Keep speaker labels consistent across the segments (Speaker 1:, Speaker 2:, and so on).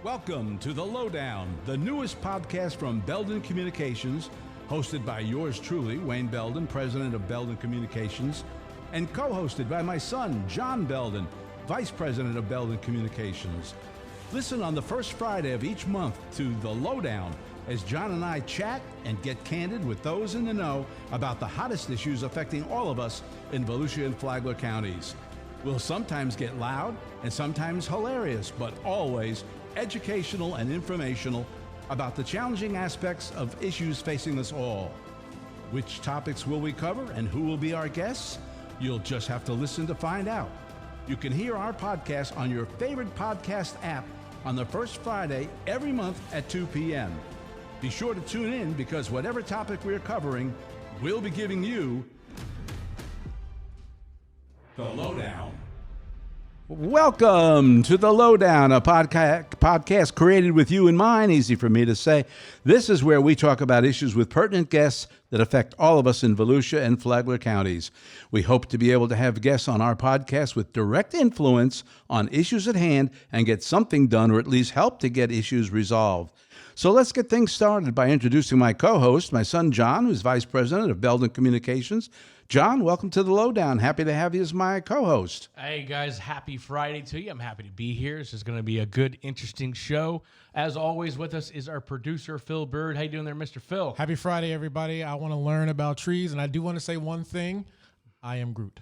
Speaker 1: Welcome to The Lowdown, the newest podcast from Belden Communications, hosted by yours truly, Wayne Belden, president of Belden Communications, and co-hosted by my son, John Belden, vice president of Belden Communications. Listen on the first Friday of each month to The Lowdown as John and I chat and get candid with those in the know about the hottest issues affecting all of us in Volusia and Flagler Counties. We'll sometimes get loud and sometimes hilarious, but always educational and informational about the challenging aspects of issues facing us all. Which topics will we cover and who will be our guests? You'll just have to listen to find out. You can hear our podcast on your favorite podcast app on the first Friday every month at 2 p.m. Be sure to tune in because whatever topic we're covering, we'll be giving you The Lowdown. Welcome to The Lowdown, a podcast created with you in mind, easy for me to say. This is where we talk about issues with pertinent guests that affect all of us in Volusia and Flagler counties. We hope to be able to have guests on our podcast with direct influence on issues at hand and get something done, or at least help to get issues resolved. So let's get things started by introducing my co-host, my son John, who's vice president of Belden Communications. John, welcome to The Lowdown. Happy to have you as my co-host.
Speaker 2: Hey, guys. Happy Friday to you. I'm happy to be here. This is going to be a good, interesting show. As always, with us is our producer, Phil Bird. How you doing there, Mr. Phil?
Speaker 3: Happy Friday, everybody. I want to learn about trees, and I do want to say one thing. I am Groot.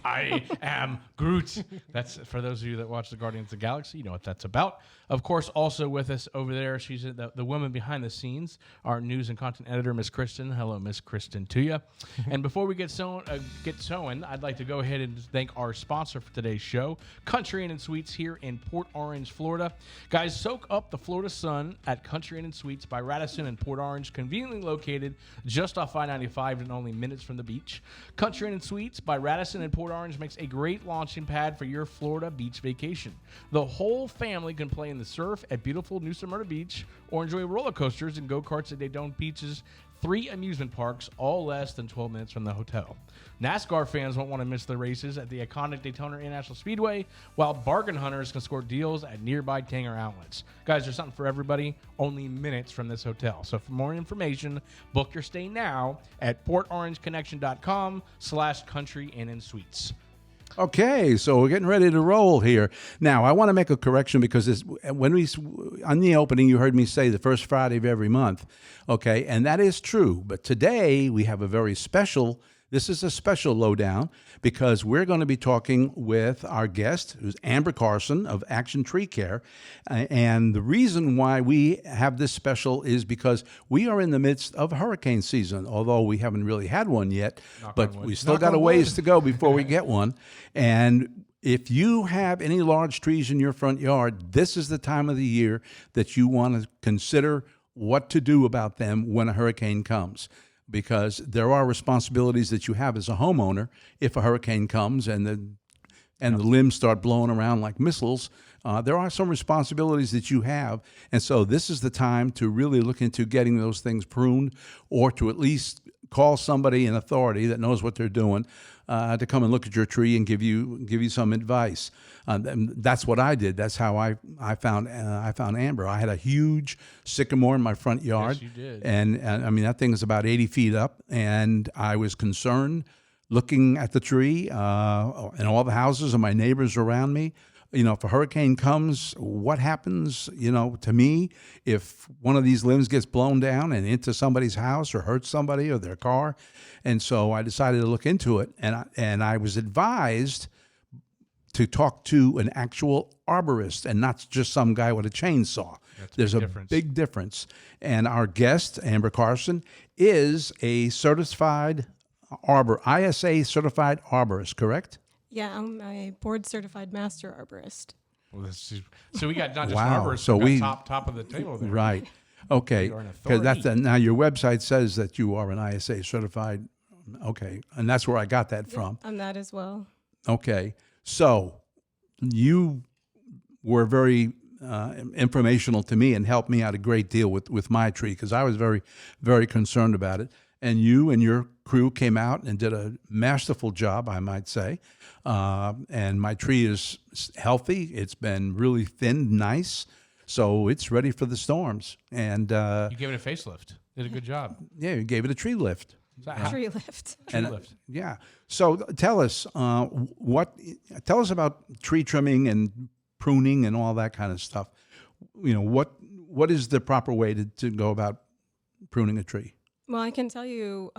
Speaker 2: I am Groot. That's for those of you that watch the Guardians of the Galaxy. You know what that's about. Of course, also with us over there, she's the woman behind the scenes, our news and content editor, Miss Kristen. Hello, Miss Kristen, to you. And before we get sewing, I'd like to go ahead and thank our sponsor for today's show, Country Inn and Suites here in Port Orange, Florida. Guys, soak up the Florida sun at Country Inn and Suites by Radisson in Port Orange, conveniently located just off I-95 and only minutes from the beach. Country Inn and Suites by Radisson in Port Orange makes a great launching pad for your Florida beach vacation. The whole family can play in the surf at beautiful New Smyrna Beach or enjoy roller coasters and go-karts at Daytona Beach's 3 amusement parks, all less than 12 minutes from the hotel. NASCAR fans won't want to miss the races at the iconic Daytona International Speedway, while bargain hunters can score deals at nearby Tanger outlets. Guys, there's something for everybody, only minutes from this hotel. So for more information, book your stay now at portorangeconnection.com/Country Inn and Suites.
Speaker 1: Okay, so we're getting ready to roll here. Now, I want to make a correction because on the opening, you heard me say the first Friday of every month, okay, and that is true. But today, we have this is a special lowdown because we're going to be talking with our guest, who's Amber Carson of Action Tree Care. And the reason why we have this special is because we are in the midst of hurricane season, although we haven't really had one yet, but we still got a ways to go before we get one. And if you have any large trees in your front yard, this is the time of the year that you want to consider what to do about them when a hurricane comes. Because there are responsibilities that you have as a homeowner if a hurricane comes and the limbs start blowing around like missiles. There are some responsibilities that you have, and so this is the time to really look into getting those things pruned, or to at least call somebody in authority that knows what they're doing to come and look at your tree and give you some advice. And that's what I did. That's how I found Amber. I had a huge sycamore in my front yard.
Speaker 2: Yes, you did.
Speaker 1: And I mean, that thing is about 80 feet up, and I was concerned looking at the tree and all the houses and my neighbors around me. You know, if a hurricane comes, what happens, to me, if one of these limbs gets blown down and into somebody's house or hurts somebody or their car? And so I decided to look into it, and I was advised to talk to an actual arborist and not just some guy with a chainsaw. There's a big difference. And our guest, Amber Carson, is a certified ISA certified arborist, correct?
Speaker 4: Yeah, I'm a board-certified master arborist.
Speaker 2: Well, so we got not just
Speaker 1: Wow.
Speaker 2: arborists,
Speaker 1: So
Speaker 2: we got top of the table there.
Speaker 1: Right. Okay.
Speaker 2: You are an
Speaker 1: Because
Speaker 2: authority.
Speaker 1: now your website says that you are an ISA certified. Okay, and that's where I got that from.
Speaker 4: I'm that as well.
Speaker 1: Okay, so you were very informational to me and helped me out a great deal with my tree because I was very, very concerned about it. And you and your crew came out and did a masterful job, I might say. And my tree is healthy. It's been really thinned, nice. so it's ready for the storms. And
Speaker 2: You gave it a facelift. Did a good job.
Speaker 1: yeah, you gave it a tree lift.
Speaker 4: Tree lift.
Speaker 2: Lift.
Speaker 1: Yeah. So tell us tell us about tree trimming and pruning and all that kind of stuff. What is the proper way to go about pruning a tree?
Speaker 4: Well, I can tell you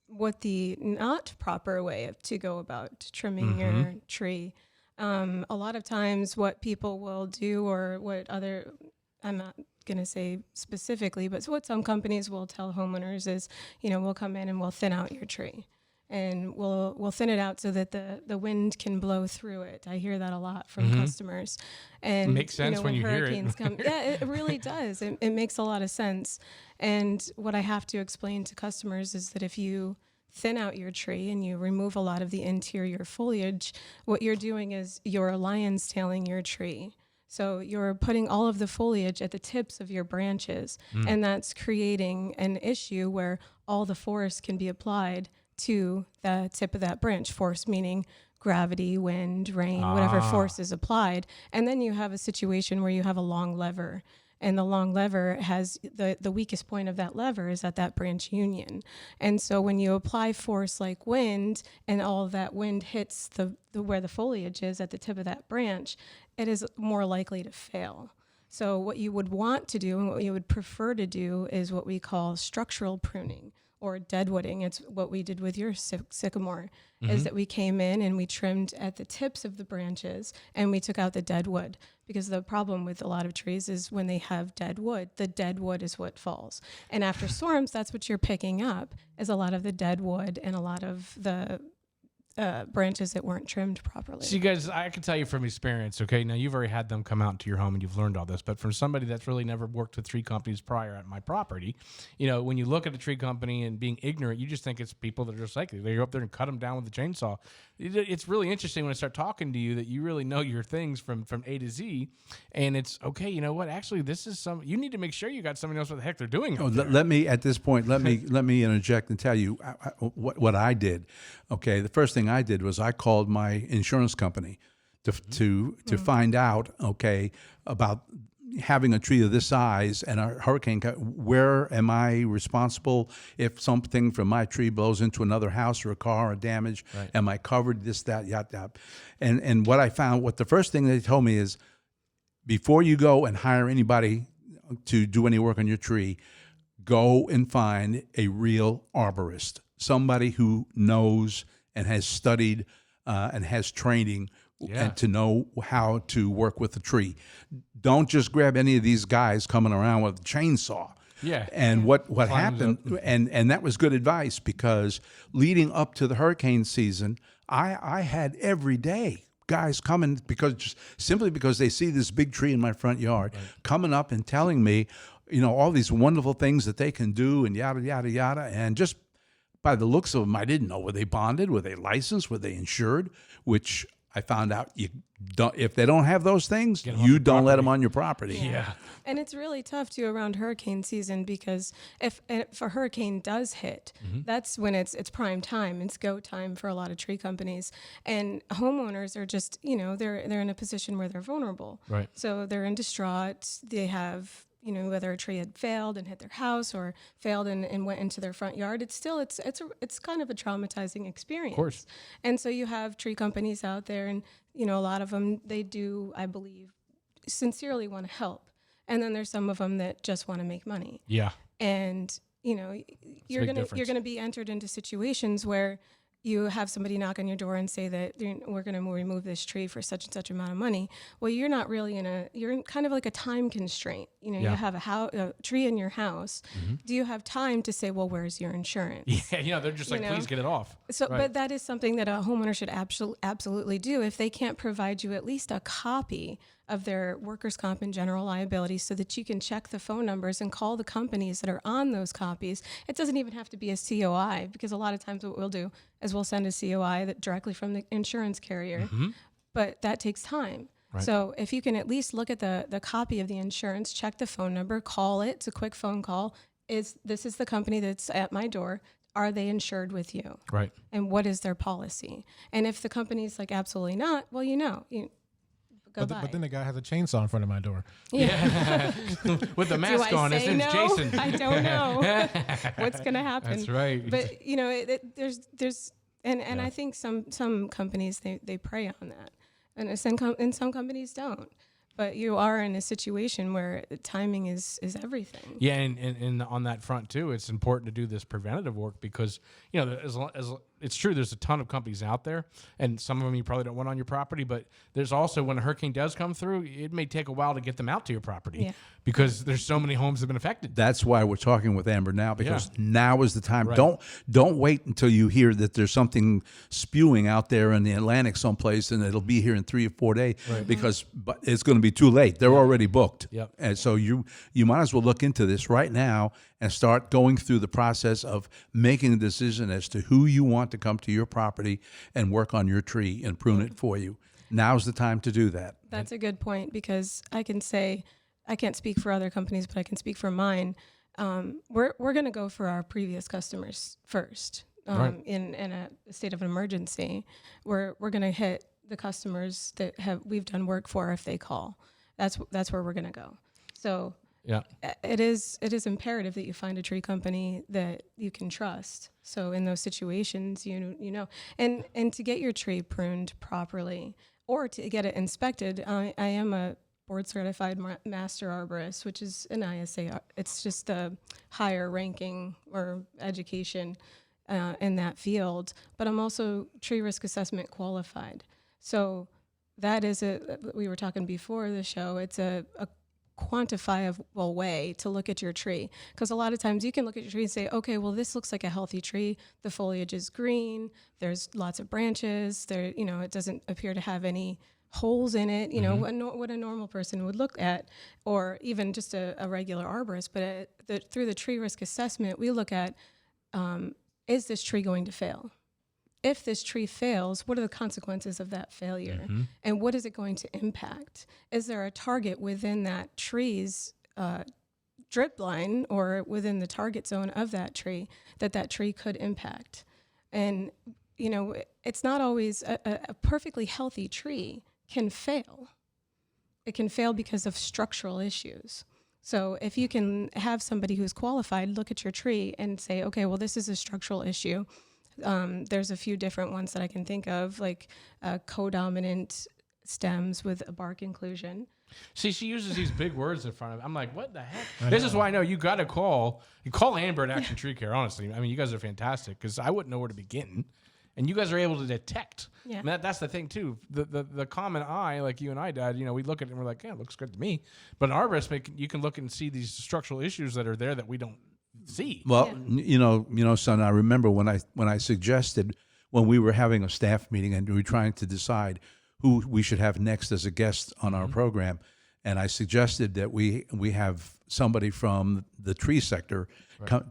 Speaker 4: what the not proper way to go about trimming your tree. A lot of times what people will do, or what other, I'm not going to say specifically, but what some companies will tell homeowners is, we'll come in and we'll thin out your tree. And we'll thin it out so that the wind can blow through it. I hear that a lot from customers. And
Speaker 2: Makes sense when you hear it.
Speaker 4: hurricanes come, yeah, it really does. It makes a lot of sense. And what I have to explain to customers is that if you thin out your tree and you remove a lot of the interior foliage, what you're doing is you're lion's tailing your tree. So you're putting all of the foliage at the tips of your branches, and that's creating an issue where all the force can be applied to the tip of that branch. Force meaning gravity, wind, rain, whatever force is applied. And then you have a situation where you have a long lever. And the long lever has the weakest point of that lever is at that branch union. And so when you apply force like wind, and all of that wind hits the where the foliage is at the tip of that branch, it is more likely to fail. So what you would want to do and what you would prefer to do is what we call structural pruning or deadwooding. It's what we did with your sycamore, is that we came in and we trimmed at the tips of the branches and we took out the dead wood. Because the problem with a lot of trees is when they have dead wood, the dead wood is what falls. And after storms, that's what you're picking up, is a lot of the dead wood and a lot of the branches that weren't trimmed properly.
Speaker 2: So you guys, I can tell you from experience, okay, now you've already had them come out to your home and you've learned all this, but from somebody that's really never worked with tree companies prior at my property, when you look at a tree company and being ignorant, you just think it's people that are just like, they go up there and cut them down with a chainsaw. It's really interesting when I start talking to you that you really know your things from A to Z, and it's, okay, you know what, actually, this is you need to make sure you got somebody else what the heck they're doing.
Speaker 1: Let me interject and tell you what I did. Okay, the first thing I did was I called my insurance company to find out, okay, about having a tree of this size and a hurricane. Where am I responsible if something from my tree blows into another house or a car or damage?
Speaker 2: Right.
Speaker 1: Am I covered? This, that, yada. And what I found, the first thing they told me is, before you go and hire anybody to do any work on your tree, go and find a real arborist, somebody who knows and has studied and has training and to know how to work with the tree. Don't just grab any of these guys coming around with a chainsaw.
Speaker 2: Yeah.
Speaker 1: And what happened, and that was good advice, because leading up to the hurricane season, I had every day guys coming simply because they see this big tree in my front yard, coming up and telling me, all these wonderful things that they can do and yada, yada, yada. And just by the looks of them, I didn't know, were they bonded? Were they licensed? Were they insured? Which I found out if they don't have those things, you don't let them on your property.
Speaker 2: Yeah.
Speaker 4: And it's really tough too around hurricane season, because if a hurricane does hit, that's when it's prime time. It's go time for a lot of tree companies, and homeowners are just, they're in a position where they're vulnerable.
Speaker 2: Right.
Speaker 4: So they're in distraught. They have, whether a tree had failed and hit their house or failed and went into their front yard, it's kind of a traumatizing experience.
Speaker 2: Of course.
Speaker 4: And so you have tree companies out there, and a lot of them, they do, I believe, sincerely want to help. And then there's some of them that just want to make money.
Speaker 2: Yeah.
Speaker 4: And you're gonna be entered into situations where you have somebody knock on your door and say that we're going to remove this tree for such and such amount of money. Well, you're not really you're in kind of like a time constraint. You have a tree in your house. Do you have time to say, well, where's your insurance?
Speaker 2: Yeah, they're just like, please get it off.
Speaker 4: So, but that is something that a homeowner should absolutely do. If they can't provide you at least a copy of their workers' comp and general liability so that you can check the phone numbers and call the companies that are on those copies. It doesn't even have to be a COI, because a lot of times what we'll do is we'll send a COI that directly from the insurance carrier, but that takes time. Right. So if you can at least look at the copy of the insurance, check the phone number, call it. It's a quick phone call. This is the company that's at my door. Are they insured with you?
Speaker 2: Right.
Speaker 4: And what is their policy? And if the company's like, absolutely not, well, goodbye.
Speaker 3: But then the guy has a chainsaw in front of my door.
Speaker 2: Yeah. With the mask
Speaker 4: Do I
Speaker 2: on, his
Speaker 4: say
Speaker 2: name's
Speaker 4: no?
Speaker 2: Jason.
Speaker 4: I don't know what's going to happen.
Speaker 2: That's right.
Speaker 4: But you know, there's I think some companies they prey on that, and some companies don't. But you are in a situation where timing is everything.
Speaker 2: Yeah, and on that front too, it's important to do this preventative work because as it's true, there's a ton of companies out there, and some of them you probably don't want on your property. But there's also, when a hurricane does come through, it may take a while to get them out to your property because there's so many homes that have been affected.
Speaker 1: That's why we're talking with Amber now, because now is the time.
Speaker 2: Right.
Speaker 1: Don't wait until you hear that there's something spewing out there in the Atlantic someplace and it'll be here in 3 or 4 days, because but it's going to be too late. They're already booked.
Speaker 2: Yep.
Speaker 1: And so you might as well look into this right now and start going through the process of making a decision as to who you want to come to your property and work on your tree and prune it for you. Now's the time to do that.
Speaker 4: That's a good point, because I can say, I can't speak for other companies, but I can speak for mine. We're going to go for our previous customers first. In a state of emergency, we're going to hit the customers that we've done work for if they call. That's where we're going to go. So it is imperative that you find a tree company that you can trust. So in those situations, you know, and to get your tree pruned properly or to get it inspected, I am a board certified master arborist, which is an ISA. It's just the higher ranking or education in that field. But I'm also tree risk assessment qualified. So that is we were talking before the show, it's a quantifiable way to look at your tree. Because a lot of times you can look at your tree and say, okay, well, this looks like a healthy tree. The foliage is green. There's lots of branches. There, it doesn't appear to have any holes in it, what a normal person would look at, or even just a regular arborist. But through the tree risk assessment, we look at, is this tree going to fail? If this tree fails, what are the consequences of that failure? Mm-hmm. And what is it going to impact? Is there a target within that tree's drip line or within the target zone of that tree that tree could impact? And, it's not always a perfectly healthy tree can fail. It can fail because of structural issues. So if you can have somebody who's qualified look at your tree and say, okay, well, this is a structural issue. There's a few different ones that I can think of, like codominant stems with a bark inclusion.
Speaker 2: See, she uses these big words in front of it. I'm like, what the heck? This is why I know you got to call Amber at Action Tree Care, honestly. I mean, you guys are fantastic because I wouldn't know where to begin. And you guys are able to detect. Yeah. I mean, that's the thing, too. The common eye, like you and I did, we look at it and we're like, yeah, it looks good to me. But an arborist, you can look and see these structural issues that are there that we don't see.
Speaker 1: Well, son, I remember when I suggested, when we were having a staff meeting and we were trying to decide who we should have next as a guest on our program, and I suggested that we have somebody from the tree sector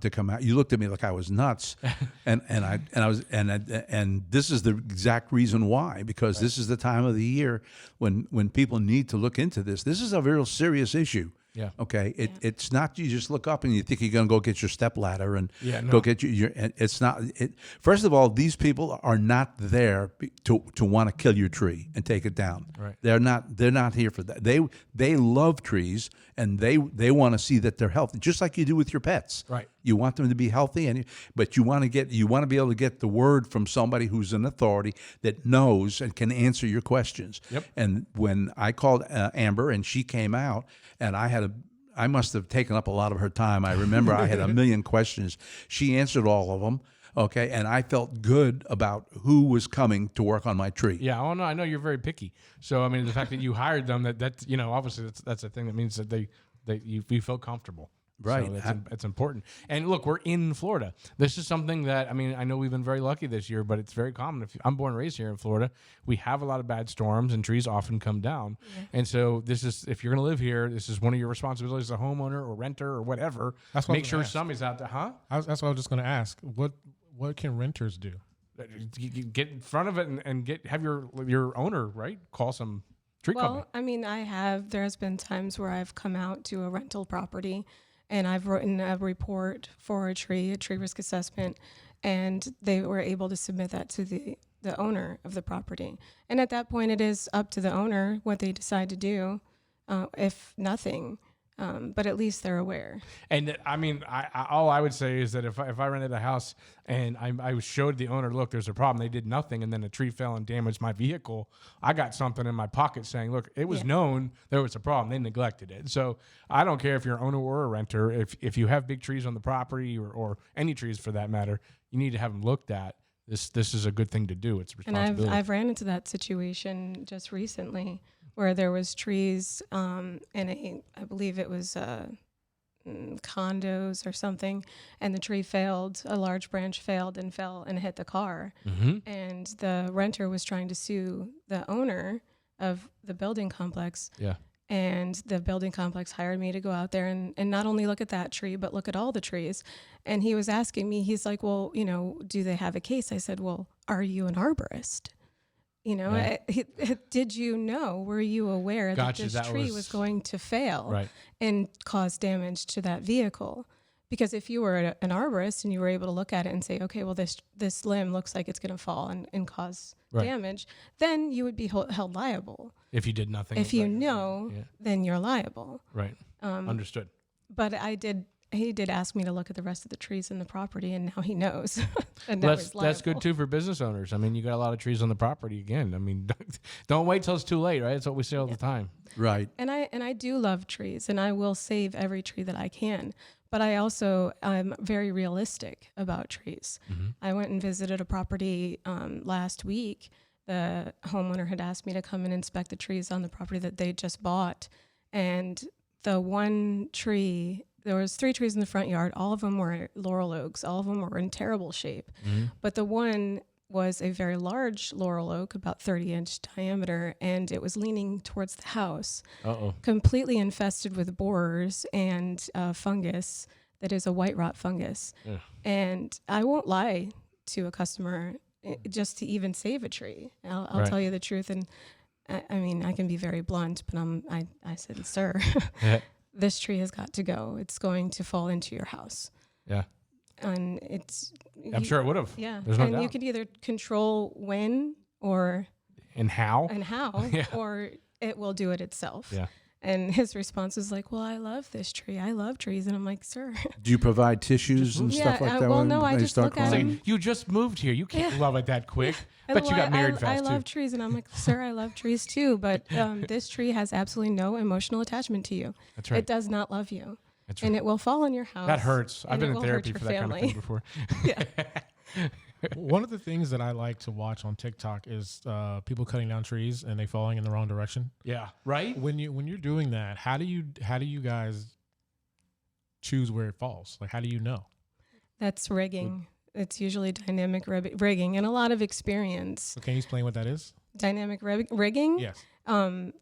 Speaker 1: to come out. You looked at me like I was nuts, and this is the exact reason why, because this is the time of the year when people need to look into this. This is a real serious issue.
Speaker 2: Yeah.
Speaker 1: Okay. It's not you just look up and you think you're going to go get your step ladder and go get your. It's not. First of all, these people are not there to want to kill your tree and take it down.
Speaker 2: Right.
Speaker 1: They're not here for that. They love trees and they want to see that they're healthy, just like you do with your pets.
Speaker 2: Right.
Speaker 1: You want them to be healthy, but you want to be able to get the word from somebody who's an authority that knows and can answer your questions.
Speaker 2: Yep.
Speaker 1: And when I called Amber and she came out, and I must have taken up a lot of her time. I remember I had a million questions. She answered all of them. Okay, and I felt good about who was coming to work on my tree.
Speaker 2: Yeah, oh no, I know you're very picky. So I mean, the fact that you hired them, that obviously that's a thing that means that you feel comfortable.
Speaker 1: Right.
Speaker 2: So it's important. And look, we're in Florida. This is something that, I know we've been very lucky this year, but it's very common. I'm born and raised here in Florida. We have a lot of bad storms and trees often come down. Yeah. And so if you're going to live here, this is one of your responsibilities as a homeowner or renter or whatever. Make sure somebody's out there. Huh?
Speaker 3: That's what I was just going to ask. What can renters do?
Speaker 2: You get in front of it and have your owner, right? Call some tree company.
Speaker 4: Well, there has been times where I've come out to a rental property and I've written a report for a tree risk assessment, and they were able to submit that to the the owner of the property. And at that point, it is up to the owner what they decide to do, if nothing. But at least they're aware.
Speaker 2: And I mean, all I would say is that if I rented a house and I showed the owner, look, there's a problem, they did nothing, and then a tree fell and damaged my vehicle, I got something in my pocket saying, look, it was known there was a problem, they neglected it. So I don't care if you're an owner or a renter, if you have big trees on the property or any trees for that matter, you need to have them looked at. This is a good thing to do. It's a responsibility.
Speaker 4: And I've ran into that situation just recently, where there was trees in I believe it was condos or something, and the tree failed. A large branch failed and fell and hit the car. And the renter was trying to sue the owner of the building complex.
Speaker 2: Yeah.
Speaker 4: And the building complex hired me to go out there and not only look at that tree, but look at all the trees. And he was asking me, he's like, well, do they have a case? I said, well, are you an arborist? Did you know, were you aware that this tree was going to fail and cause damage to that vehicle? Because if you were an arborist and you were able to look at it and say, okay, well, this limb looks like it's going to fall and cause damage, then you would be held liable.
Speaker 2: If you did nothing.
Speaker 4: If you know, then you're liable.
Speaker 2: Right. Understood.
Speaker 4: But he did ask me to look at the rest of the trees in the property, and now he knows. And
Speaker 2: That's good too for business owners. I mean, you got a lot of trees on the property again. I mean, don't wait till it's too late, right? That's what we say all the time.
Speaker 1: Right.
Speaker 4: And I do love trees, and I will save every tree that I can. But I'm very realistic about trees. I went and visited a property last week. The homeowner had asked me to come and inspect the trees on the property that they just bought. And the one tree, there was 3 trees in the front yard. All of them were laurel oaks. All of them were in terrible shape. But the one was a very large laurel oak, about 30-inch diameter, and it was leaning towards the house, completely infested with borers and fungus that is a white rot fungus. And I won't lie to a customer just to even save a tree. I'll tell you the truth, and I mean, I can be very blunt, but I said, sir, this tree has got to go. It's going to fall into your house.
Speaker 2: Yeah.
Speaker 4: And
Speaker 2: I'm sure it would have.
Speaker 4: Yeah.
Speaker 2: There's no
Speaker 4: and
Speaker 2: doubt.
Speaker 4: you could either control when
Speaker 2: and how,
Speaker 4: or it will do it itself.
Speaker 2: Yeah.
Speaker 4: And his response was like, well, I love this tree. I love trees. And I'm like, sir.
Speaker 1: Do you provide tissues and stuff like that?
Speaker 4: Well,
Speaker 1: when
Speaker 4: no, I
Speaker 1: they
Speaker 4: just
Speaker 1: start
Speaker 4: look at
Speaker 1: crying?
Speaker 4: them.
Speaker 2: You just moved here. You can't love it that quick. But you got married fast,
Speaker 4: I love trees. And I'm like, sir, I love trees too. But this tree has absolutely no emotional attachment to you.
Speaker 2: That's right.
Speaker 4: It does not love you.
Speaker 2: That's
Speaker 4: And
Speaker 2: right.
Speaker 4: it will fall on your house.
Speaker 2: That hurts. I've
Speaker 4: and
Speaker 2: been
Speaker 4: it
Speaker 2: in
Speaker 4: will
Speaker 2: therapy
Speaker 4: hurt
Speaker 2: for
Speaker 4: your
Speaker 2: that kind of
Speaker 4: family.
Speaker 2: thing before.
Speaker 4: Yeah.
Speaker 3: One of the things that I like to watch on TikTok is people cutting down trees and they falling in the wrong direction.
Speaker 2: Yeah. Right?
Speaker 3: When you're doing that, how do you guys choose where it falls? Like, how do you know?
Speaker 4: That's rigging. It's usually dynamic rigging and a lot of experience.
Speaker 3: So can you explain what that is?
Speaker 4: Dynamic rigging?
Speaker 3: Yes.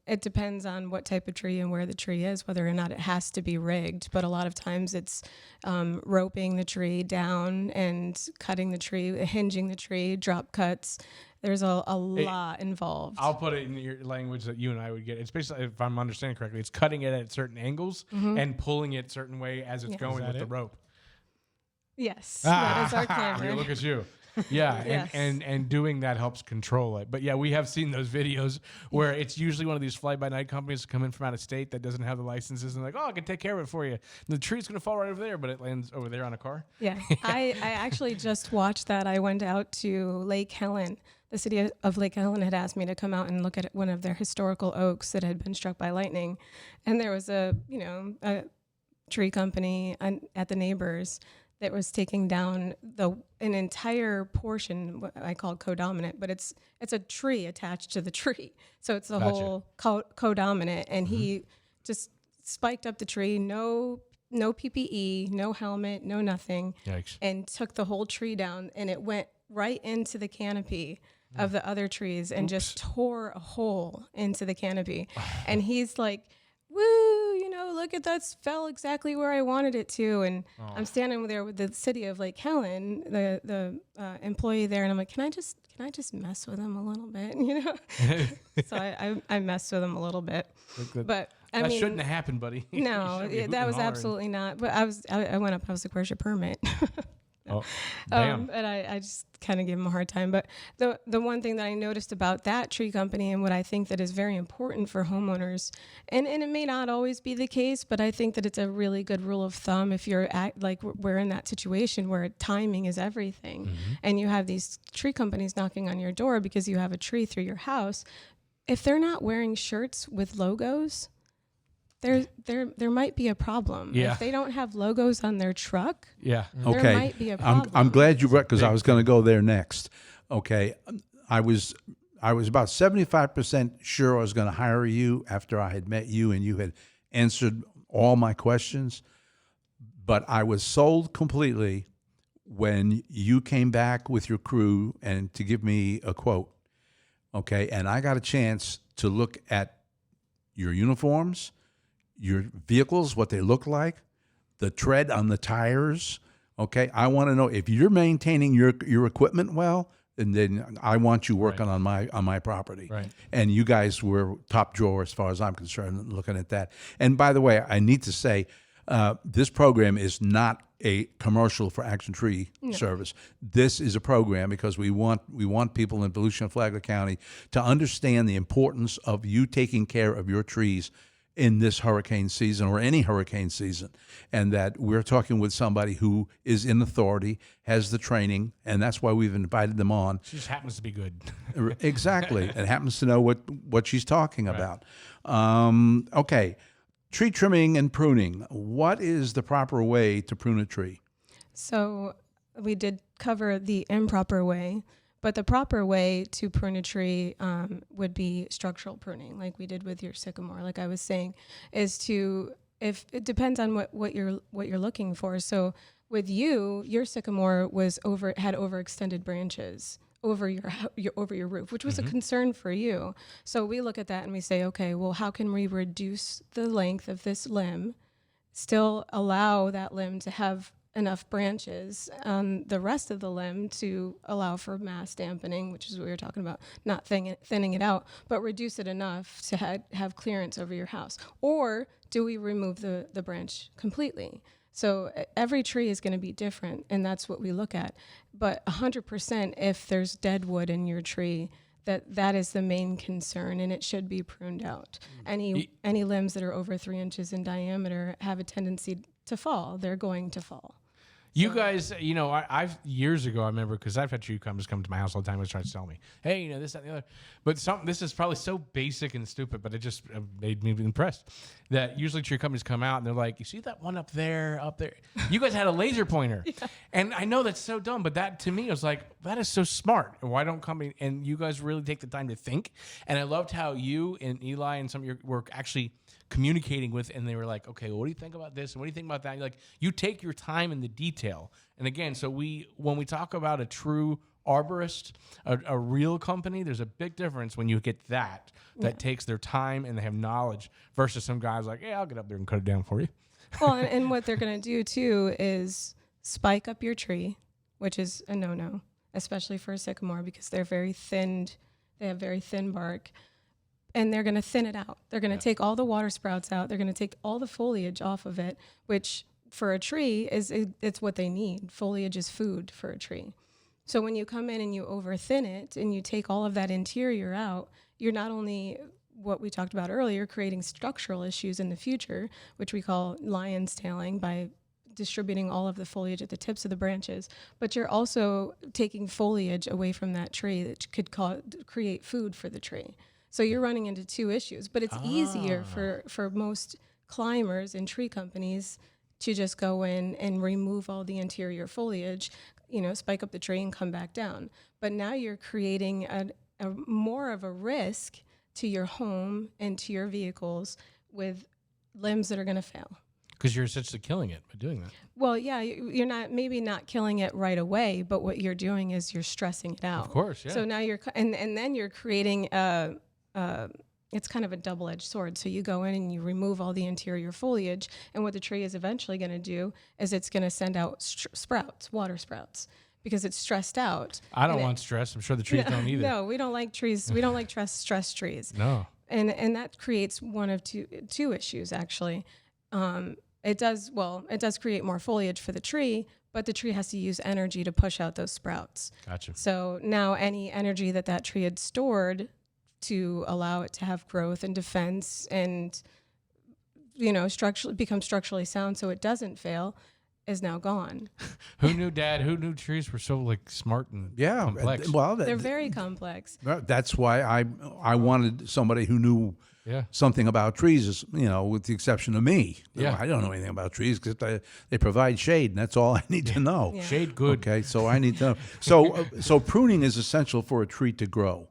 Speaker 4: It depends on what type of tree and where the tree is, whether or not it has to be rigged. But a lot of times it's roping the tree down and cutting the tree, hinging the tree, drop cuts. There's a lot involved.
Speaker 2: I'll put it in your language that you and I would get. It's basically, if I'm understanding correctly, it's cutting it at certain angles and pulling it a certain way as it's going with the rope.
Speaker 4: Yes, that is our
Speaker 2: Here,
Speaker 4: climber.
Speaker 2: look at you. Yeah,
Speaker 4: Yes.
Speaker 2: and doing that helps control it. But yeah, we have seen those videos where it's usually one of these fly-by-night companies that come in from out of state that doesn't have the licenses and like, oh, I can take care of it for you. And the tree's gonna fall right over there, but it lands over there on a car.
Speaker 4: Yeah, I actually just watched that. I went out to Lake Helen. The city of Lake Helen had asked me to come out and look at one of their historical oaks that had been struck by lightning, and there was a tree company at the neighbors that was taking down an entire portion, what I call codominant, but it's a tree attached to the tree. So it's the whole codominant, and he just spiked up the tree, no PPE, no helmet, no nothing.
Speaker 2: Yikes.
Speaker 4: And took the whole tree down, and it went right into the canopy of the other trees and just tore a hole into the canopy. And he's like, woo, look at that, fell exactly where I wanted it to. And I'm standing there with the city of Lake Helen, the employee there, and I'm like, can I just mess with him a little bit, So I messed with him a little bit, but I
Speaker 2: that
Speaker 4: mean,
Speaker 2: shouldn't have happened, buddy.
Speaker 4: no, that was absolutely not. But I went up. I was like, where's your permit?
Speaker 2: Oh, bam.
Speaker 4: And I just kind of give them a hard time. But the one thing that I noticed about that tree company and what I think that is very important for homeowners, and it may not always be the case, but I think that it's a really good rule of thumb if you're like we're in that situation where timing is everything, and you have these tree companies knocking on your door because you have a tree through your house. If they're not wearing shirts with logos, there might be a problem.
Speaker 2: Yeah.
Speaker 4: If they don't have logos on their truck,
Speaker 2: Yeah.
Speaker 4: there
Speaker 1: Okay.
Speaker 4: might be a problem.
Speaker 1: I'm glad you because I was going to go there next. Okay. I was about 75% sure I was going to hire you after I had met you and you had answered all my questions. But I was sold completely when you came back with your crew and to give me a quote. Okay. And I got a chance to look at your uniforms, your vehicles, what they look like, the tread on the tires. Okay, I want to know if you're maintaining your equipment well, and then I want you working on my property.
Speaker 2: Right.
Speaker 1: And you guys were top drawer as far as I'm concerned, looking at that. And by the way, I need to say, this program is not a commercial for Action Tree Service. This is a program because we want people in Volusia and Flagler County to understand the importance of you taking care of your trees in this hurricane season or any hurricane season, and that we're talking with somebody who is in authority, has the training, and that's why we've invited them on.
Speaker 2: She just happens to be good.
Speaker 1: Exactly, and happens to know what she's talking about. Okay, tree trimming and pruning. What is the proper way to prune a tree?
Speaker 4: So we did cover the improper way, but the proper way to prune a tree would be structural pruning, like we did with your sycamore. Like I was saying, is to if it depends on what you're looking for. So with your sycamore had overextended branches over your roof, which was a concern for you. So we look at that and we say, okay, well, how can we reduce the length of this limb, still allow that limb to have enough branches on the rest of the limb to allow for mass dampening, which is what we were talking about, not thinning it out, but reduce it enough to have clearance over your house? Or do we remove the branch completely? So every tree is going to be different, and that's what we look at. But 100%, if there's dead wood in your tree, that is the main concern, and it should be pruned out. Any limbs that are over 3 inches in diameter have a tendency to fall. They're going to fall.
Speaker 2: You guys, I've years ago, I remember, because I've had tree companies come to my house all the time and try to sell me, hey, this, that, and the other. But this is probably so basic and stupid, but it just made me impressed that usually tree companies come out and they're like, you see that one up there? You guys had a laser pointer. Yeah. And I know that's so dumb, but that to me was like, that is so smart. Why don't company, and you guys really take the time to think. And I loved how you and Eli and some of your work actually communicating with, and they were like, okay, well, what do you think about this? And what do you think about that? And you take your time in the detail. And again, so when we talk about a true arborist, a real company, there's a big difference when you get that takes their time and they have knowledge versus some guys like, yeah, I'll get up there and cut it down for you.
Speaker 4: Well, and what they're going to do too is spike up your tree, which is a no-no, especially for a sycamore because they're very thinned. They have very thin bark. And they're going to thin it out. They're going to take all the water sprouts out. They're going to take all the foliage off of it, which for a tree it's what they need. Foliage is food for a tree. So when you come in and you over thin it and you take all of that interior out, you're not only, what we talked about earlier, creating structural issues in the future, which we call lion's tailing by distributing all of the foliage at the tips of the branches, but you're also taking foliage away from that tree that could create food for the tree. So you're running into two issues, but it's easier for most climbers and tree companies to just go in and remove all the interior foliage, spike up the tree and come back down. But now you're creating a more of a risk to your home and to your vehicles with limbs that are going to fail.
Speaker 2: Because you're essentially killing it by doing that.
Speaker 4: Well, yeah, you're not killing it right away, but what you're doing is you're stressing it out.
Speaker 2: Of course, yeah.
Speaker 4: So now and then you're creating it's kind of a double-edged sword. So you go in and you remove all the interior foliage, and what the tree is eventually going to do is it's going to send out water sprouts, because it's stressed out.
Speaker 2: I don't want stress. I'm sure the trees don't either.
Speaker 4: No, we don't like trees. We don't like stress trees.
Speaker 2: No.
Speaker 4: And that creates one of two issues, actually. it does create more foliage for the tree, but the tree has to use energy to push out those sprouts.
Speaker 2: Gotcha.
Speaker 4: So now any energy that tree had stored to allow it to have growth and defense and, become structurally sound so it doesn't fail is now gone.
Speaker 2: Who knew, Dad? Who knew trees were so smart and complex?
Speaker 1: Well,
Speaker 4: They're very complex.
Speaker 1: that's why I wanted somebody who knew something about trees, with the exception of me.
Speaker 2: Yeah.
Speaker 1: I don't know anything about trees because they provide shade, and that's all I need to know.
Speaker 4: Yeah.
Speaker 2: Shade good.
Speaker 1: Okay, so I need to know. So pruning is essential for a tree to grow.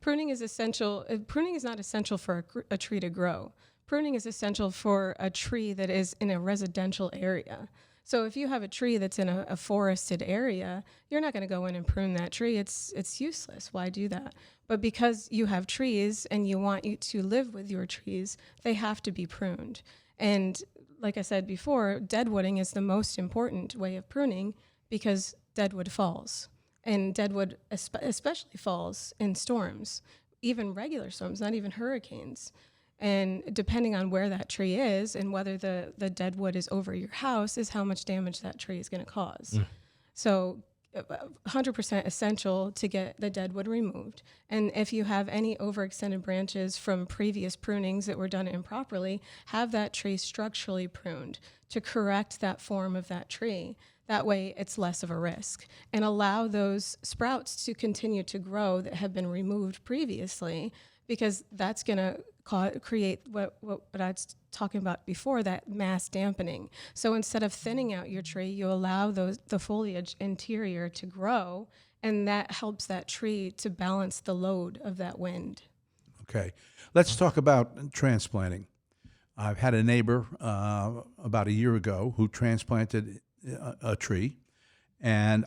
Speaker 4: Pruning is essential. Pruning is not essential for a tree to grow. Pruning is essential for a tree that is in a residential area. So if you have a tree that's in a forested area, you're not going to go in and prune that tree. It's useless. Why do that? But because you have trees and you want you to live with your trees, they have to be pruned. And like I said before, deadwooding is the most important way of pruning because deadwood falls. And deadwood especially falls in storms, even regular storms, not even hurricanes. And depending on where that tree is and whether the dead wood is over your house is how much damage that tree is going to cause. So 100% essential to get the dead wood removed. And if you have any overextended branches from previous prunings that were done improperly, have that tree structurally pruned to correct that form of that tree. That way it's less of a risk. And allow those sprouts to continue to grow that have been removed previously, because that's going to create what I was talking about before, that mass dampening. So instead of thinning out your tree, you allow the foliage interior to grow, and that helps that tree to balance the load of that wind.
Speaker 1: Okay, let's talk about transplanting. I've had a neighbor about a year ago who transplanted a tree, and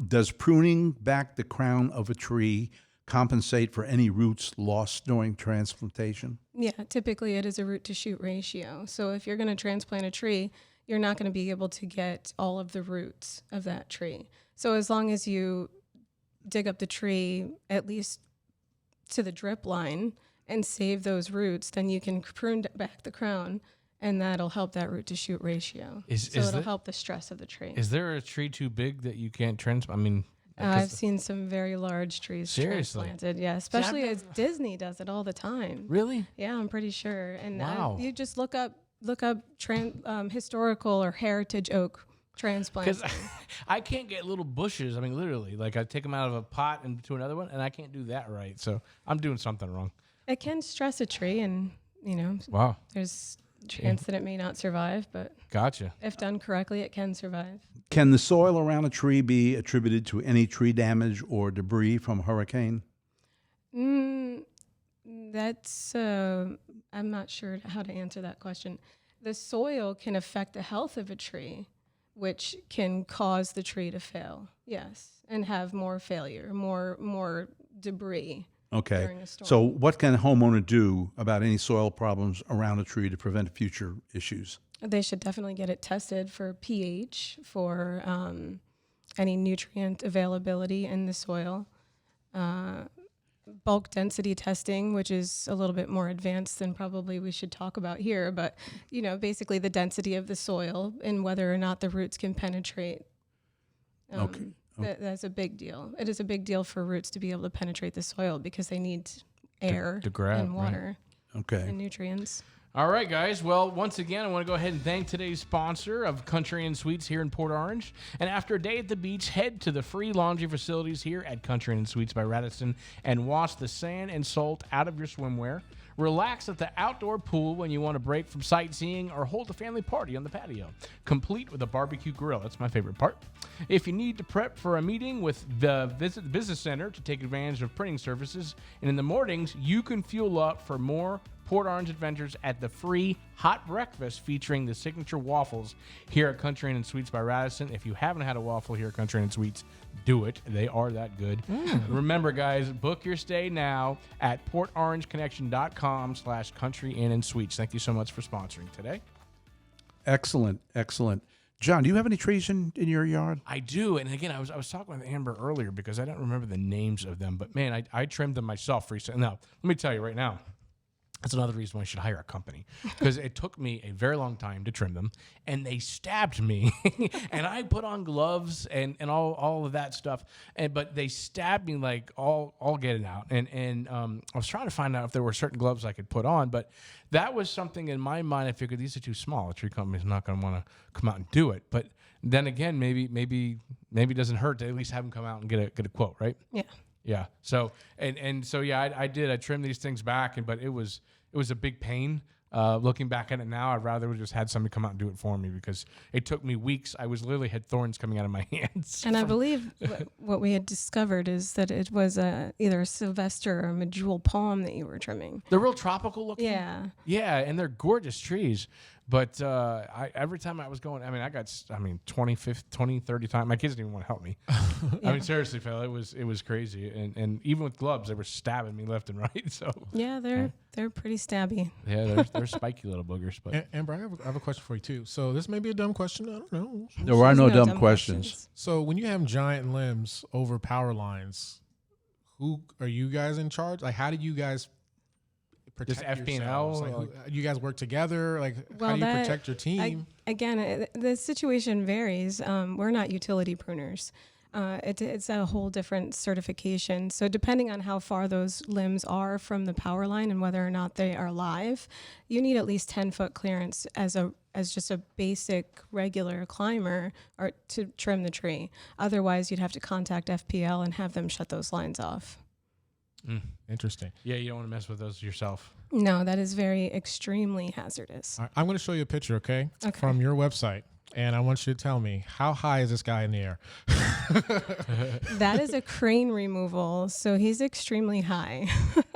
Speaker 1: does pruning back the crown of a tree compensate for any roots lost during transplantation?
Speaker 4: Yeah, typically it is a root to shoot ratio. So if you're going to transplant a tree, you're not going to be able to get all of the roots of that tree. So as long as you dig up the tree at least to the drip line and save those roots, then you can prune back the crown, and that'll help that root to shoot ratio. It'll help the stress of the tree.
Speaker 2: Is there a tree too big that you can't transplant? I mean,
Speaker 4: I've seen some very large trees transplanted. Yeah, especially as Disney does it all the time.
Speaker 2: Really?
Speaker 4: Yeah, I'm pretty sure. And
Speaker 2: wow.
Speaker 4: You just look up historical or heritage oak transplants.
Speaker 2: Because I can't get little bushes. I mean, literally, I take them out of a pot into another one, and I can't do that right. So I'm doing something wrong.
Speaker 4: It can stress a tree, and
Speaker 2: wow,
Speaker 4: there's chance that it may not survive, but
Speaker 2: gotcha.
Speaker 4: If done correctly, it can survive.
Speaker 1: Can the soil around a tree be attributed to any tree damage or debris from a hurricane?
Speaker 4: That's I'm not sure how to answer that question. The soil can affect the health of a tree, which can cause the tree to fail. Yes, and have more failure, more debris.
Speaker 1: Okay.
Speaker 4: During a storm.
Speaker 1: So what can a homeowner do about any soil problems around a tree to prevent future issues?
Speaker 4: They should definitely get it tested for pH, for any nutrient availability in the soil. Bulk density testing, which is a little bit more advanced than probably we should talk about here, but basically the density of the soil and whether or not the roots can penetrate.
Speaker 1: Okay.
Speaker 4: That's a big deal. It is a big deal for roots to be able to penetrate the soil because they need air
Speaker 2: to grab,
Speaker 4: and water
Speaker 1: okay.
Speaker 4: and nutrients.
Speaker 2: All right, guys. Well, once again, I want to go ahead and thank today's sponsor of Country Inn Suites here in Port Orange. And after a day at the beach, head to the free laundry facilities here at Country Inn Suites by Radisson and wash the sand and salt out of your swimwear. Relax at the outdoor pool when you want to break from sightseeing or hold a family party on the patio, complete with a barbecue grill. That's my favorite part. If you need to prep for a meeting visit the business center to take advantage of printing services. And in the mornings, you can fuel up for more Port Orange adventures at the free hot breakfast featuring the signature waffles here at Country Inn Suites by Radisson. If you haven't had a waffle here at Country Inn Suites, do it. They are that good. Remember, guys, book your stay now at portorangeconnection.com/Country Inn Suites. Thank you so much for sponsoring today.
Speaker 1: Excellent. Excellent. John, do you have any trees in your yard?
Speaker 2: I do. And again, I was talking with Amber earlier because I don't remember the names of them. But, man, I trimmed them myself recently. Now, let me tell you right now. That's another reason why you should hire a company, because it took me a very long time to trim them, and they stabbed me, and I put on gloves and all of that stuff, but they stabbed me like all get it out, and I was trying to find out if there were certain gloves I could put on, but that was something in my mind. I figured these are too small. A tree company's not going to want to come out and do it, but then again, maybe it doesn't hurt to at least have them come out and get a quote, right?
Speaker 4: Yeah.
Speaker 2: Yeah. So so yeah, I did. I trimmed these things back, but it was a big pain. Looking back at it now, I'd rather have just had somebody come out and do it for me, because it took me weeks. I literally had thorns coming out of my hands.
Speaker 4: And I believe what we had discovered is that it was either a Sylvester or a medjool palm that you were trimming.
Speaker 2: They're real tropical looking.
Speaker 4: Yeah.
Speaker 2: Yeah, and they're gorgeous trees. But every time I was going, I got 20, 30 times. My kids didn't even want to help me. I mean, seriously, Phil, it was crazy. And even with gloves, they were stabbing me left and right. So
Speaker 4: Yeah, they're pretty stabby.
Speaker 2: yeah, they're spiky little boogers. But
Speaker 3: Amber, I have a question for you too. So this may be a dumb question. I don't know.
Speaker 1: There are no
Speaker 4: There's
Speaker 1: dumb questions.
Speaker 3: So when you have giant limbs over power lines, who are you guys in charge? Like, how do you guys protect
Speaker 2: Just FP&L?
Speaker 3: yourselves? Like, you guys work together? Like, how do you protect your team?
Speaker 4: The situation varies. We're not utility pruners. It's a whole different certification. So depending on how far those limbs are from the power line and whether or not they are live, you need at least 10-foot clearance as just a basic regular climber or to trim the tree. Otherwise, you'd have to contact FPL and have them shut those lines off.
Speaker 3: Interesting.
Speaker 2: yeah, you don't want to mess with those yourself.
Speaker 4: No, that is very extremely hazardous.
Speaker 3: All right, I'm going to show you a picture, okay, from your website. And I want you to tell me, how high is this guy in the air?
Speaker 4: That is a crane removal, so he's extremely high.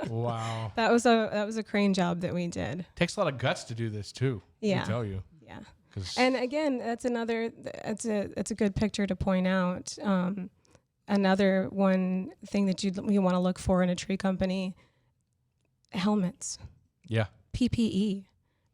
Speaker 2: Wow.
Speaker 4: That was a crane job that we did.
Speaker 2: Takes a lot of guts to do this too.
Speaker 4: Yeah.
Speaker 2: I tell you.
Speaker 4: Yeah.
Speaker 2: 'Cause-
Speaker 4: And again, that's a good picture to point out. Another one thing that you want to look for in a tree company: helmets,
Speaker 2: yeah.
Speaker 4: PPE.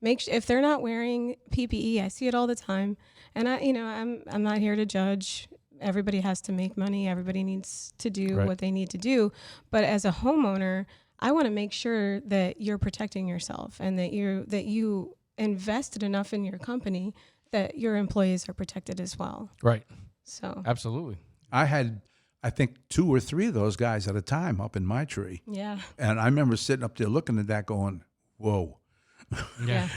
Speaker 4: If they're not wearing PPE, I see it all the time. And I'm not here to judge. Everybody has to make money. Everybody needs to do what they need to do. But as a homeowner, I want to make sure that you're protecting yourself and that you invested enough in your company that your employees are protected as well.
Speaker 2: Right.
Speaker 4: So
Speaker 2: Absolutely.
Speaker 1: I had, I think, 2 or 3 of those guys at a time up in my tree.
Speaker 4: yeah.
Speaker 1: And I remember sitting up there looking at that going, whoa,
Speaker 4: Yeah.